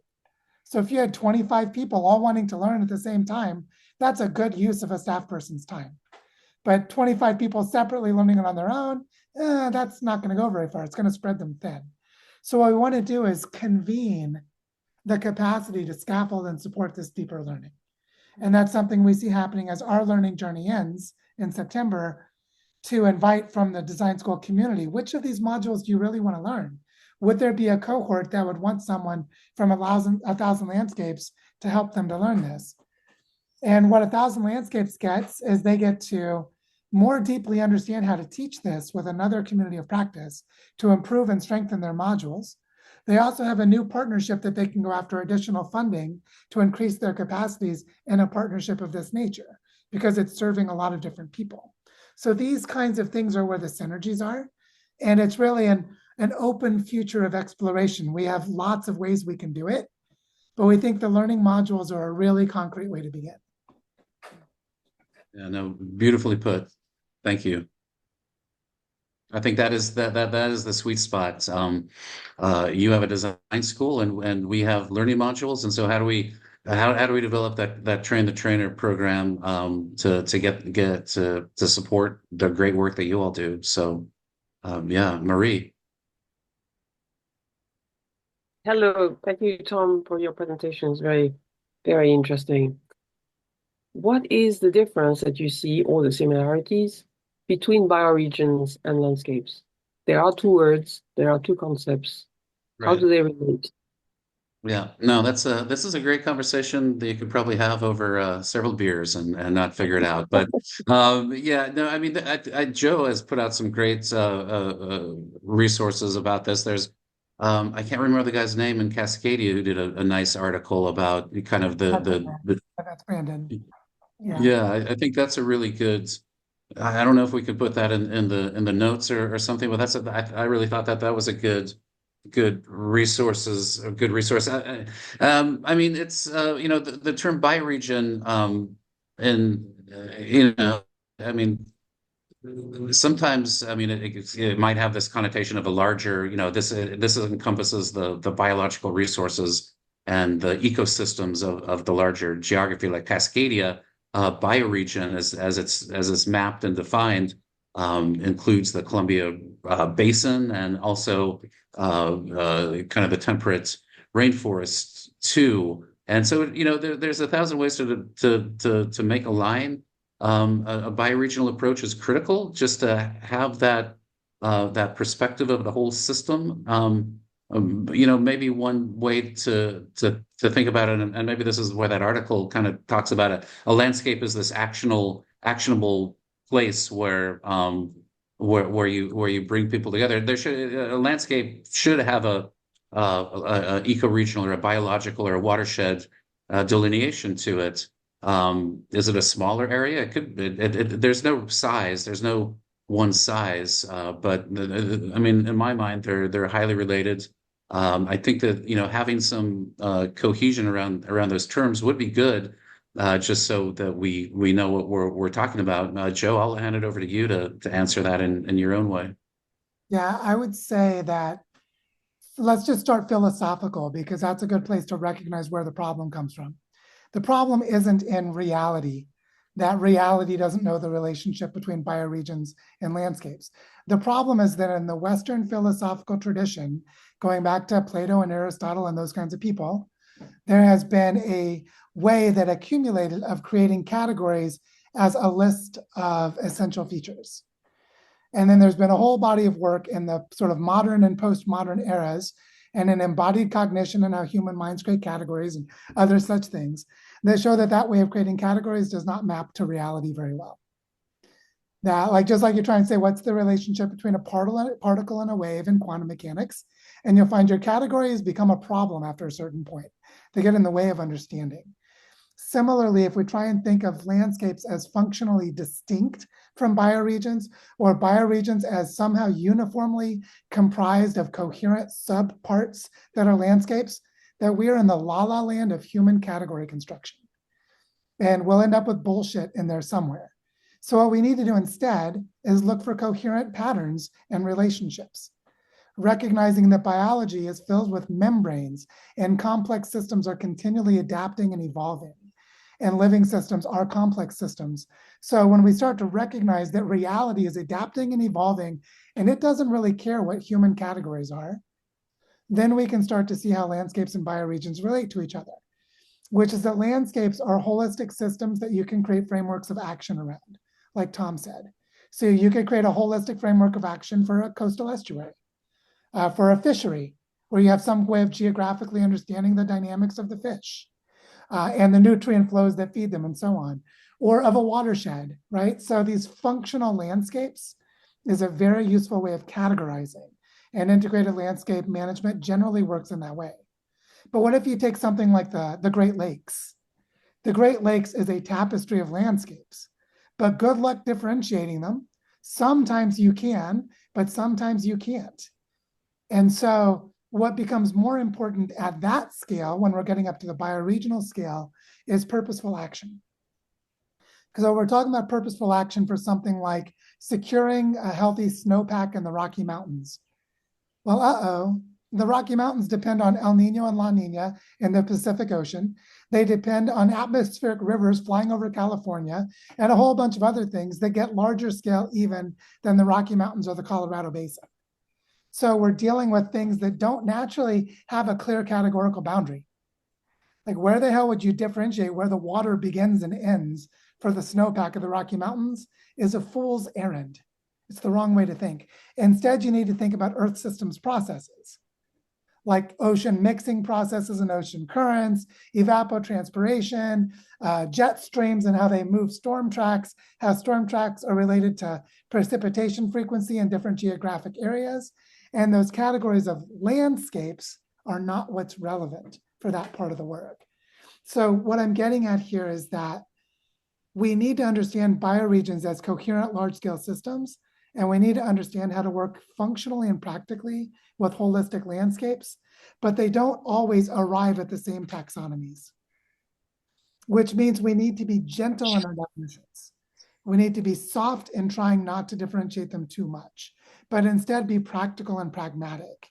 So if you had 25 people all wanting to learn at the same time, that's a good use of a staff person's time. But 25 people separately learning it on their own, that's not going to go very far. It's going to spread them thin. So what we want to do is convene the capacity to scaffold and support this deeper learning. And that's something we see happening as our learning journey ends in September, to invite from the design school community, which of these modules do you really want to learn? Would there be a cohort that would want someone from 1,000 Landscapes to help them to learn this? And what 1,000 Landscapes gets is they get to more deeply understand how to teach this with another community of practice to improve and strengthen their modules. They also have a new partnership that they can go after additional funding to increase their capacities in a partnership of this nature, because it's serving a lot of different people. So these kinds of things are where the synergies are. And it's really an open future of exploration. We have lots of ways we can do it, but we think the learning modules are a really concrete way to begin. Yeah, no, beautifully put. Thank you. I think that is the sweet spot. You have a design school and we have learning modules. And so how do we develop that train the trainer program to get to support the great work that you all do? So yeah, Marie. Hello, thank you, Tom, for your presentation. It's very Very interesting. What is the difference that you see or the similarities between bioregions and landscapes? There are two words, there are two concepts. How Right. do they relate? Yeah, no, this is a great conversation that you could probably have over several beers and not figure it out. But yeah, no, I mean, Joe has put out some great resources about this. There's I can't remember the guy's name in Cascadia who did a nice article about kind of That's Brandon. Yeah. yeah, I think that's a really good. I don't know if we could put that in the notes or something, but I really thought that was a good resources, a good resource. I mean, it's the term bioregion, and I mean, sometimes I mean it might have this connotation of a larger, this encompasses the biological resources and the ecosystems of the larger geography, like Cascadia. Bioregion, as it's mapped and defined, includes the Columbia Basin and also kind of the temperate rainforests too. And so, there's a thousand ways to make a line. A bioregional approach is critical just to have that perspective of the whole system. Maybe one way to think about it, and maybe this is where that article kind of talks about it. A landscape is this actionable place where you bring people together. A landscape should have a eco-regional or a biological or a watershed delineation to it. Is it a smaller area? It could. There's no size. There's no one size. But I mean, in my mind, they're highly related. I think that having some cohesion around those terms would be good, just so that we know what we're talking about. Joe, I'll hand it over to you to answer that in your own way. Yeah, I would say that let's just start philosophical, because that's a good place to recognize where the problem comes from. The problem isn't in reality. That reality doesn't know the relationship between bioregions and landscapes. The problem is that in the Western philosophical tradition, going back to Plato and Aristotle and those kinds of people, there has been a way that accumulated of creating categories as a list of essential features. And then there's been a whole body of work in the sort of modern and postmodern eras, and in embodied cognition and how human minds create categories and other such things that show that way of creating categories does not map to reality very well. That, just like you're trying to say, what's the relationship between a particle and a wave in quantum mechanics? And you'll find your categories become a problem after a certain point. They get in the way of understanding. Similarly, if we try and think of landscapes as functionally distinct from bioregions, or bioregions as somehow uniformly comprised of coherent subparts that are landscapes, that we are in the la-la land of human category construction. And we'll end up with bullshit in there somewhere. So what we need to do instead is look for coherent patterns and relationships, recognizing that biology is filled with membranes and complex systems are continually adapting and evolving. And living systems are complex systems. So when we start to recognize that reality is adapting and evolving, and it doesn't really care what human categories are, then we can start to see how landscapes and bioregions relate to each other, which is that landscapes are holistic systems that you can create frameworks of action around, like Tom said. So you could create a holistic framework of action for a coastal estuary, for a fishery, where you have some way of geographically understanding the dynamics of the fish, and the nutrient flows that feed them and so on, or of a watershed, right? So these functional landscapes is a very useful way of categorizing, and integrated landscape management generally works in that way. But what if you take something like the Great Lakes? The Great Lakes is a tapestry of landscapes, but good luck differentiating them. Sometimes you can, but sometimes you can't. And so what becomes more important at that scale, when we're getting up to the bioregional scale, is purposeful action. Because when we're talking about purposeful action for something like securing a healthy snowpack in the Rocky Mountains, well, the Rocky Mountains depend on El Nino and La Nina in the Pacific Ocean. They depend on atmospheric rivers flying over California and a whole bunch of other things that get larger scale even than the Rocky Mountains or the Colorado Basin. So we're dealing with things that don't naturally have a clear categorical boundary. Like, where the hell would you differentiate where the water begins and ends for the snowpack of the Rocky Mountains is a fool's errand. It's the wrong way to think. Instead, you need to think about Earth systems processes, like ocean mixing processes and ocean currents, evapotranspiration, jet streams and how they move storm tracks, how storm tracks are related to precipitation frequency in different geographic areas. And those categories of landscapes are not what's relevant for that part of the work. So what I'm getting at here is that we need to understand bioregions as coherent large-scale systems, and we need to understand how to work functionally and practically with holistic landscapes, but they don't always arrive at the same taxonomies, which means we need to be gentle in our definitions. We need to be soft in trying not to differentiate them too much, but instead be practical and pragmatic.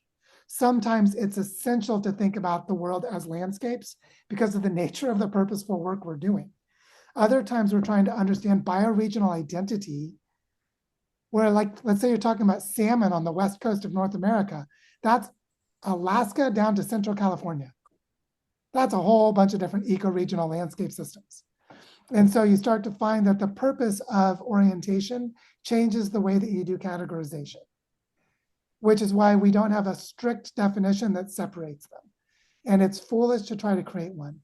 Sometimes it's essential to think about the world as landscapes because of the nature of the purposeful work we're doing. Other times we're trying to understand bioregional identity, where, like, let's say you're talking about salmon on the west coast of North America. That's Alaska down to Central California. That's a whole bunch of different ecoregional landscape systems. And so you start to find that the purpose of orientation changes the way that you do categorization, which is why we don't have a strict definition that separates them. And it's foolish to try to create one.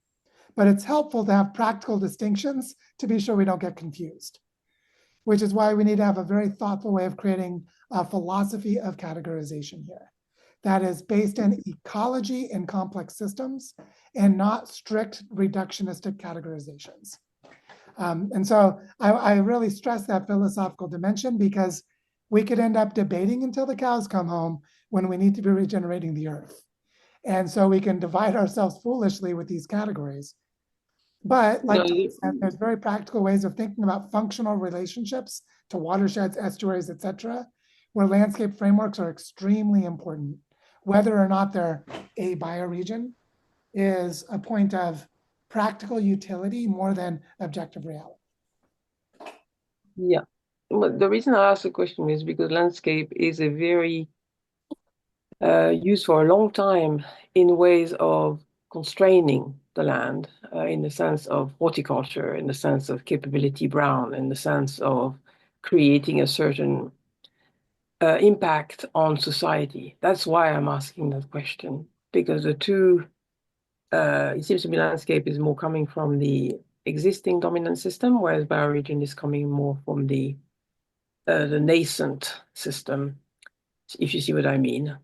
But it's helpful to have practical distinctions to be sure we don't get confused, which is why we need to have a very thoughtful way of creating a philosophy of categorization here that is based in ecology in complex systems and not strict reductionistic categorizations. And so I really stress that philosophical dimension because we could end up debating until the cows come home when we need to be regenerating the earth. And so we can divide ourselves foolishly with these categories. But like Tom said, there's very practical ways of thinking about functional relationships to watersheds, estuaries, et cetera, where landscape frameworks are extremely important. Whether or not they're a bioregion is a point of practical utility more than objective reality. Yeah. Well, the reason I asked the question is because landscape is a very used for a long time in ways of constraining the land, in the sense of horticulture, in the sense of capability brown, in the sense of creating a certain impact on society. That's why I'm asking that question, because the two, it seems to me landscape is more coming from the existing dominant system, whereas bioregion is coming more from the nascent system, if you see what I mean.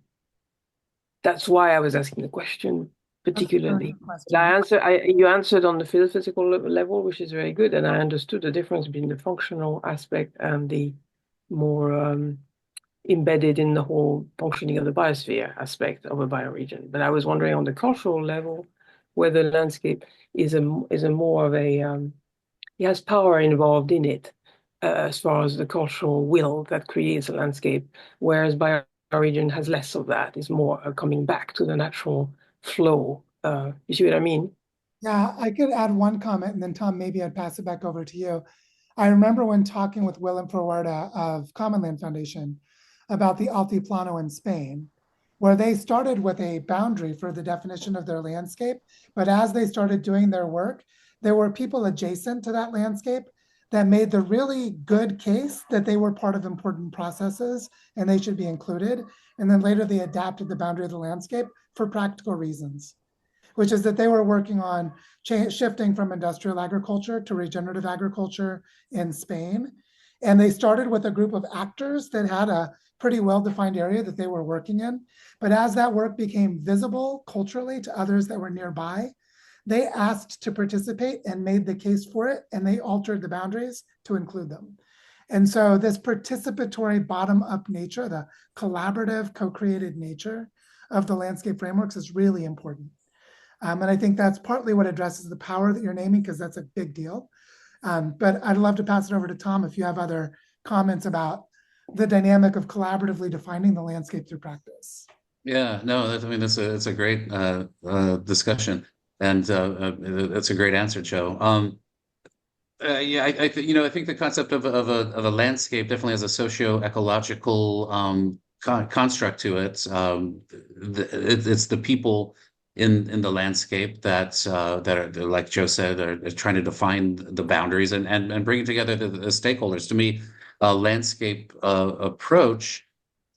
That's why I was asking the question particularly. You answered on the physical level, which is very good, and I understood the difference between the functional aspect and the more embedded in the whole functioning of the biosphere aspect of a bioregion. But I was wondering on the cultural level, whether landscape is a more of a it has power involved in it, as far as the cultural will that creates a landscape, whereas bioregion has less of that. It's more coming back to the natural flow. You see what I mean? Yeah, I could add one comment, and then Tom, maybe I'd pass it back over to you. I remember when talking with Willem Ferwerda of Common Land Foundation about the Altiplano in Spain, where they started with a boundary for the definition of their landscape. But as they started doing their work, there were people adjacent to that landscape that made the really good case that they were part of important processes and they should be included. And then later they adapted the boundary of the landscape for practical reasons, which is that they were working on shifting from industrial agriculture to regenerative agriculture in Spain. And they started with a group of actors that had a pretty well-defined area that they were working in. But as that work became visible culturally to others that were nearby, they asked to participate and made the case for it, and they altered the boundaries to include them. And so this participatory bottom-up nature, the collaborative, co-created nature of the landscape frameworks is really important. And I think that's partly what addresses the power that you're naming, because that's a big deal. But I'd love to pass it over to Tom if you have other comments about the dynamic of collaboratively defining the landscape through practice. Yeah, no, I mean, it's a great discussion, and it's a great answer, Joe. Yeah, I think the concept of a landscape definitely has a socio-ecological construct to it. It's the people in the landscape that are, like Joe said, are trying to define the boundaries and bringing together the stakeholders. To me, a landscape approach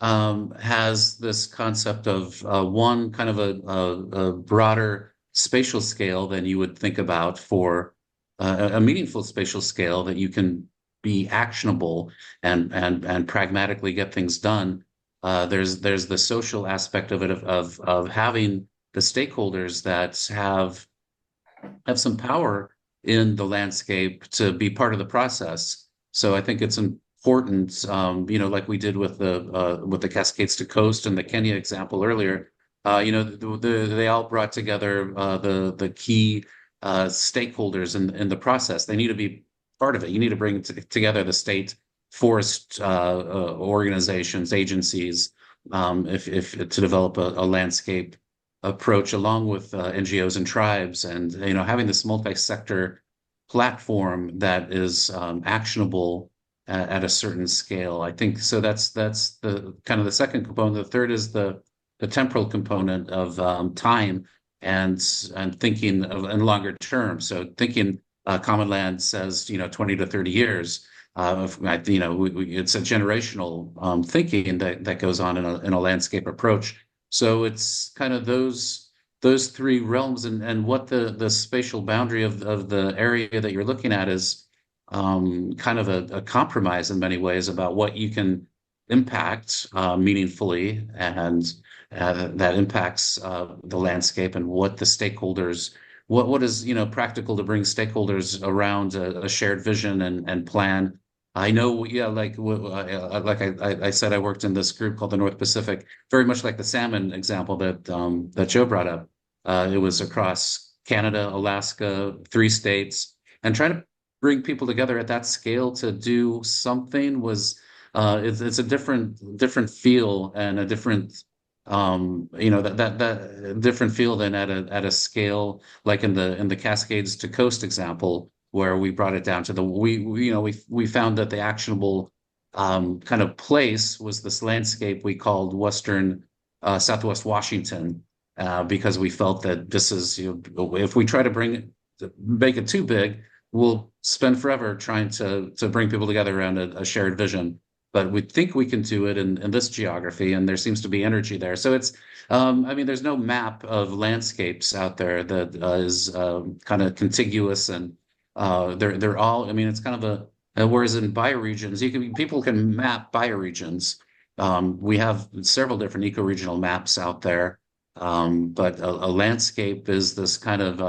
has this concept of one kind of a broader spatial scale than you would think about for a meaningful spatial scale that you can be actionable and pragmatically get things done. There's the social aspect of it of having the stakeholders that have some power in the landscape to be part of the process. So I think it's important, like we did with the Cascades to Coast and the Kenya example earlier. They all brought together the key stakeholders in the process. They need to be part of it. You need to bring together the state forest organizations, agencies, if to develop a landscape approach along with NGOs and tribes, and having this multi-sector platform that is actionable at a certain scale. I think so. That's the kind of the second component. The third is the temporal component of time and thinking in longer term. So thinking Common Land says 20 to 30 years. It's a generational thinking that goes on in a landscape approach. So it's kind of those three realms, and what the spatial boundary of the area that you're looking at is kind of a compromise in many ways about what you can impact meaningfully, and that impacts the landscape, and what the stakeholders, what is practical to bring stakeholders around a shared vision and plan. I know, yeah, like I said, I worked in this group called the North Pacific, very much like the salmon example that Joe brought up. It was across Canada, Alaska, 3 states, and trying to bring people together at that scale to do something was it's a different feel and a different that different feel than at a scale like in the Cascades to Coast example, where we brought it down to we found that the actionable kind of place was this landscape we called Southwest Washington, because we felt that this is, if we try to make it too big, we'll spend forever trying to bring people together around a shared vision. But we think we can do it in this geography, and there seems to be energy there. So it's, there's no map of landscapes out there that is kind of contiguous, and they're all, it's kind of whereas in bioregions, people can map bioregions. We have several different ecoregional maps out there. But a landscape is this kind of,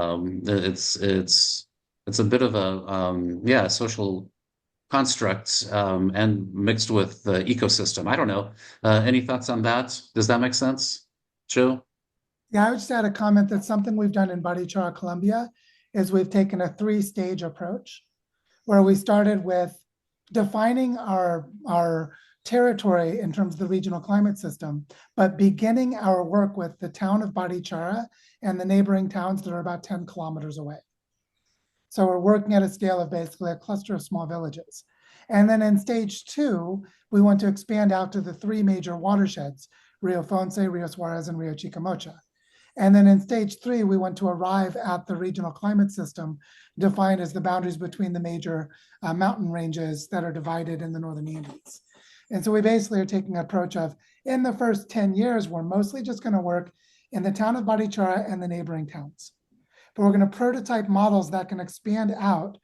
it's a bit of a, social construct, and mixed with the ecosystem. I don't know. Any thoughts on that? Does that make sense, Joe? Yeah, I would just add a comment that something we've done in Barichara, Colombia, is we've taken a 3-stage approach, where we started with defining our territory in terms of the regional climate system, but beginning our work with the town of Barichara and the neighboring towns that are about 10 kilometers away. So we're working at a scale of basically a cluster of small villages. And then in stage 2, we want to expand out to the 3 major watersheds, Rio Fonce, Rio Suarez, and Rio Chicamocha. And then in stage 3, we want to arrive at the regional climate system defined as the boundaries between the major mountain ranges that are divided in the Northern Andes. And so we basically are taking an approach of, in the first 10 years, we're mostly just going to work in the town of Barichara and the neighboring towns. But we're going to prototype models that can expand out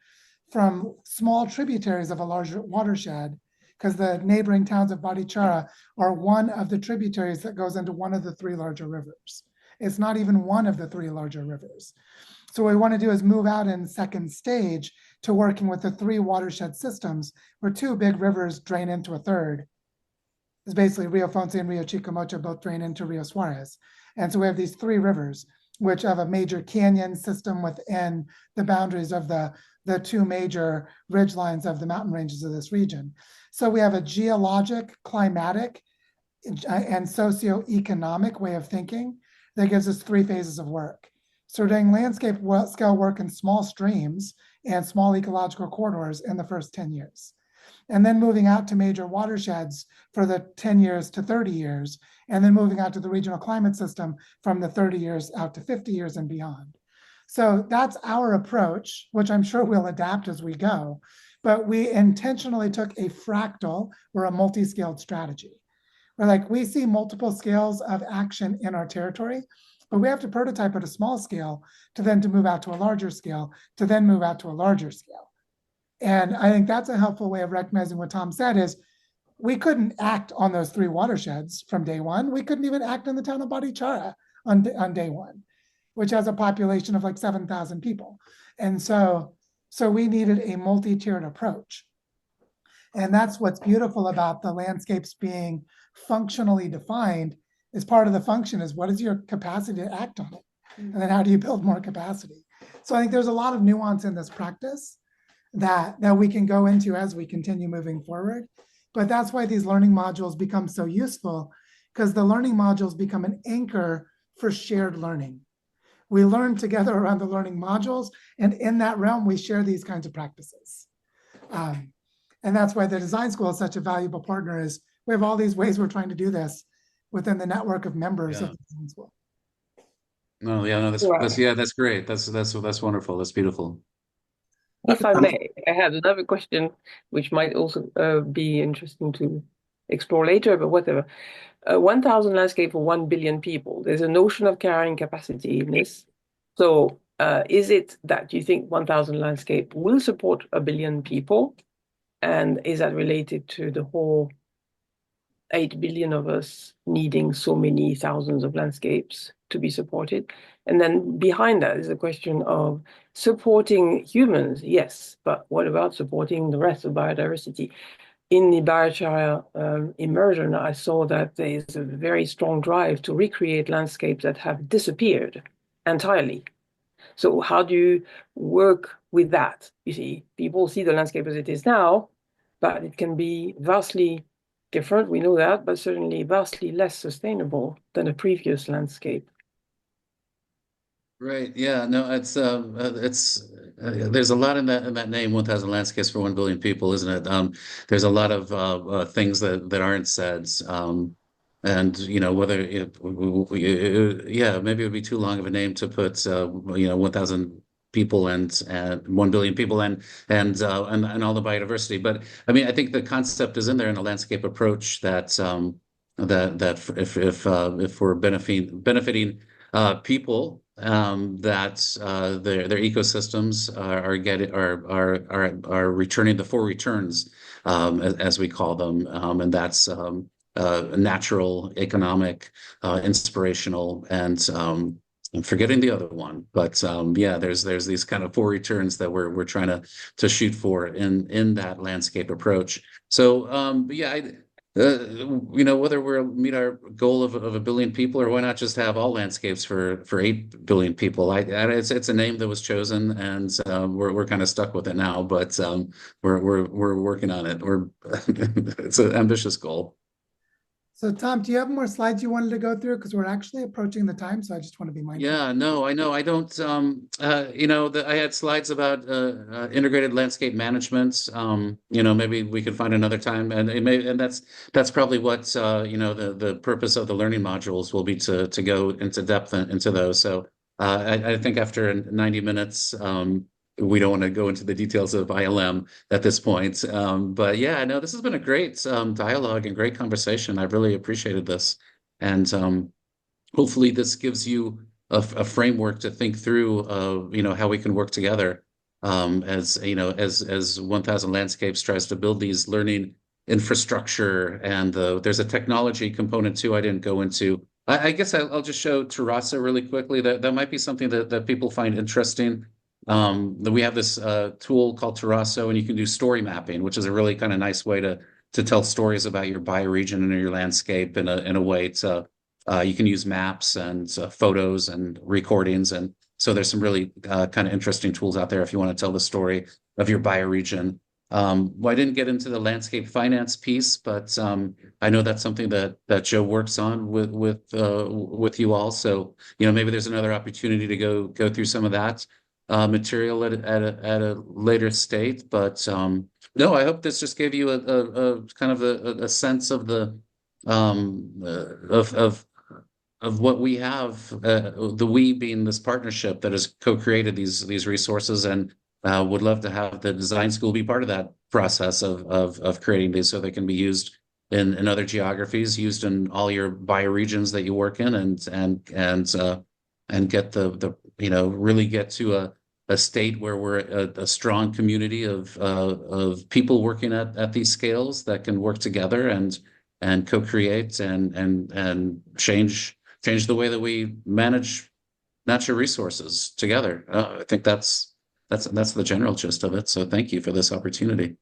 from small tributaries of a larger watershed, because the neighboring towns of Barichara are one of the tributaries that goes into one of the 3 larger rivers. It's not even one of the 3 larger rivers. So what we want to do is move out in second stage to working with the 3 watershed systems, where 2 big rivers drain into a third. It's basically Rio Fonce and Rio Chicamocha both drain into Rio Suarez. And so we have these 3 rivers, which have a major canyon system within the boundaries of the 2 major ridge lines of the mountain ranges of this region. So we have a geologic, climatic, and socioeconomic way of thinking that gives us 3 phases of work. So we're doing landscape scale work in small streams and small ecological corridors in the first 10 years. and then moving out to major watersheds for the 10 years to 30 years, and then moving out to the regional climate system from the 30 years out to 50 years and beyond. So that's our approach, which I'm sure we'll adapt as we go. But we intentionally took a fractal or a multi-scaled strategy. We're like, we see multiple scales of action in our territory, but we have to prototype at a small scale to move out to a larger scale, to then move out to a larger scale. And I think that's a helpful way of recognizing what Tom said is we couldn't act on those 3 watersheds from day one. We couldn't even act in the town of Barichara on day one, which has a population of like 7,000 people. And so we needed a multi-tiered approach. And that's what's beautiful about the landscapes being functionally defined. Is part of the function is what is your capacity to act on it? And then how do you build more capacity? So I think there's a lot of nuance in this practice that we can go into as we continue moving forward. But that's why these learning modules become so useful, because the learning modules become an anchor for shared learning. We learn together around the learning modules, and in that realm, we share these kinds of practices. And that's why the design school is such a valuable partner, is we have all these ways we're trying to do this within the network of members of the design school. No, yeah, no, that's great. That's wonderful. That's beautiful. If I may, I have another question, which might also be interesting to explore later, but whatever. 1,000 landscape for 1 billion people. There's a notion of carrying capacity in this. So is it that you think 1,000 landscape will support 1 billion people? And is that related to the whole 8 billion of us needing so many thousands of landscapes to be supported? And then behind that is a question of supporting humans, yes, but what about supporting the rest of biodiversity? In the biochar immersion, I saw that there is a very strong drive to recreate landscapes that have disappeared entirely. So how do you work with that? You see, people see the landscape as it is now, but it can be vastly different, we know that, but certainly vastly less sustainable than a previous landscape. Right. Yeah. No, there's a lot in that name, 1,000 landscapes for 1 billion people, isn't it? There's a lot of things that aren't said. And whether yeah, maybe it would be too long of a name to put 1,000 people and 1 billion people and all the biodiversity. But I mean, I think the concept is in there in the landscape approach that if we're benefiting people, that their ecosystems are returning the 4 returns, as we call them, and that's natural, economic, inspirational, and I'm forgetting the other one, but yeah, there's these kind of 4 returns that we're trying to shoot for in that landscape approach. So yeah, whether we'll meet our goal of 1 billion people, or why not just have all landscapes for 8 billion people? It's a name that was chosen, and we're kind of stuck with it now. But we're working on it. It's an ambitious goal. So Tom, do you have more slides you wanted to go through? Because we're actually approaching the time, so I just want to be mindful. Yeah, no, I know. I don't, I had slides about integrated landscape management. Maybe we could find another time, and that's probably what the purpose of the learning modules will be, to go into depth into those. So I think after 90 minutes, we don't want to go into the details of ILM at this point. But yeah, I know this has been a great dialogue and great conversation. I really appreciated this. And hopefully this gives you a framework to think through, how we can work together, as 1,000 Landscapes tries to build these learning infrastructure. And there's a technology component too I didn't go into. I guess I'll just show Terrassa really quickly. That might be something that people find interesting. We have this tool called Terrasso, and you can do story mapping, which is a really kind of nice way to tell stories about your bioregion and your landscape in a way to you can use maps and photos and recordings, and so there's some really kind of interesting tools out there if you want to tell the story of your bioregion. Well, I didn't get into the landscape finance piece, but I know that's something that Joe works on with you all. So maybe there's another opportunity to go through some of that material at a later state. But No, I hope this just gave you a kind of a sense of the of what we have, the we being this partnership that has co-created these resources, and would love to have the design school be part of that process of creating these so they can be used in other geographies, used in all your bioregions that you work in, and get the really get to a state where we're a strong community of people working at these scales that can work together and co-create and change the way that we manage natural resources together. I think that's the general gist of it. So thank you for this opportunity.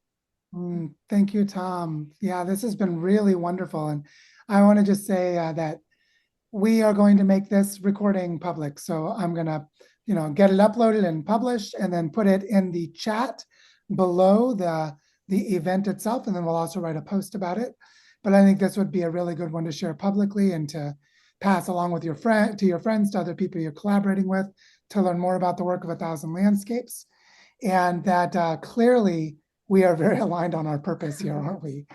Thank you, Tom. Yeah, this has been really wonderful. And I want to just say that we are going to make this recording public. So I'm going to, get it uploaded and published and then put it in the chat below the event itself. And then we'll also write a post about it. But I think this would be a really good one to share publicly and to pass along with your friends, to other people you're collaborating with, to learn more about the work of 1,000 Landscapes. And that clearly we are very aligned on our purpose here, aren't we?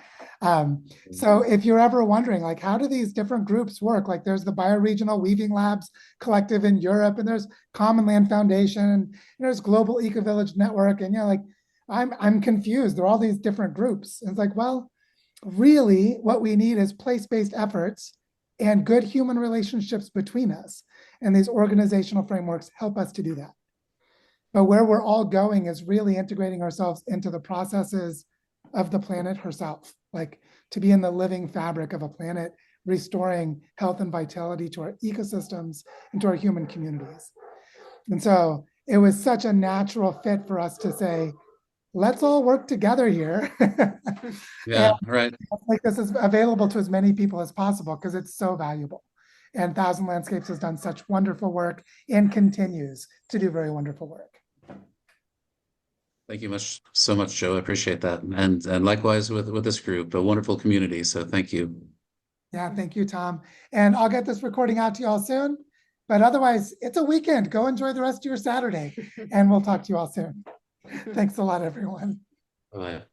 So if you're ever wondering, like, how do these different groups work? Like, there's the Bioregional Weaving Labs Collective in Europe, and there's Common Land Foundation, and there's Global Eco Village Network, and like, I'm confused. There are all these different groups. And it's like, well, really, what we need is place-based efforts and good human relationships between us. And these organizational frameworks help us to do that. But where we're all going is really integrating ourselves into the processes of the planet herself, like to be in the living fabric of a planet, restoring health and vitality to our ecosystems and to our human communities. And so it was such a natural fit for us to say, let's all work together here. Yeah, right. Make this as available to as many people as possible because it's so valuable. And 1,000 Landscapes has done such wonderful work and continues to do very wonderful work. Thank you so much, Joe. I appreciate that. And likewise with this group, a wonderful community. So thank you. Yeah, thank you, Tom. And I'll get this recording out to you all soon. But otherwise, it's a weekend. Go enjoy the rest of your Saturday. And we'll talk to you all soon. Thanks a lot, everyone. Bye.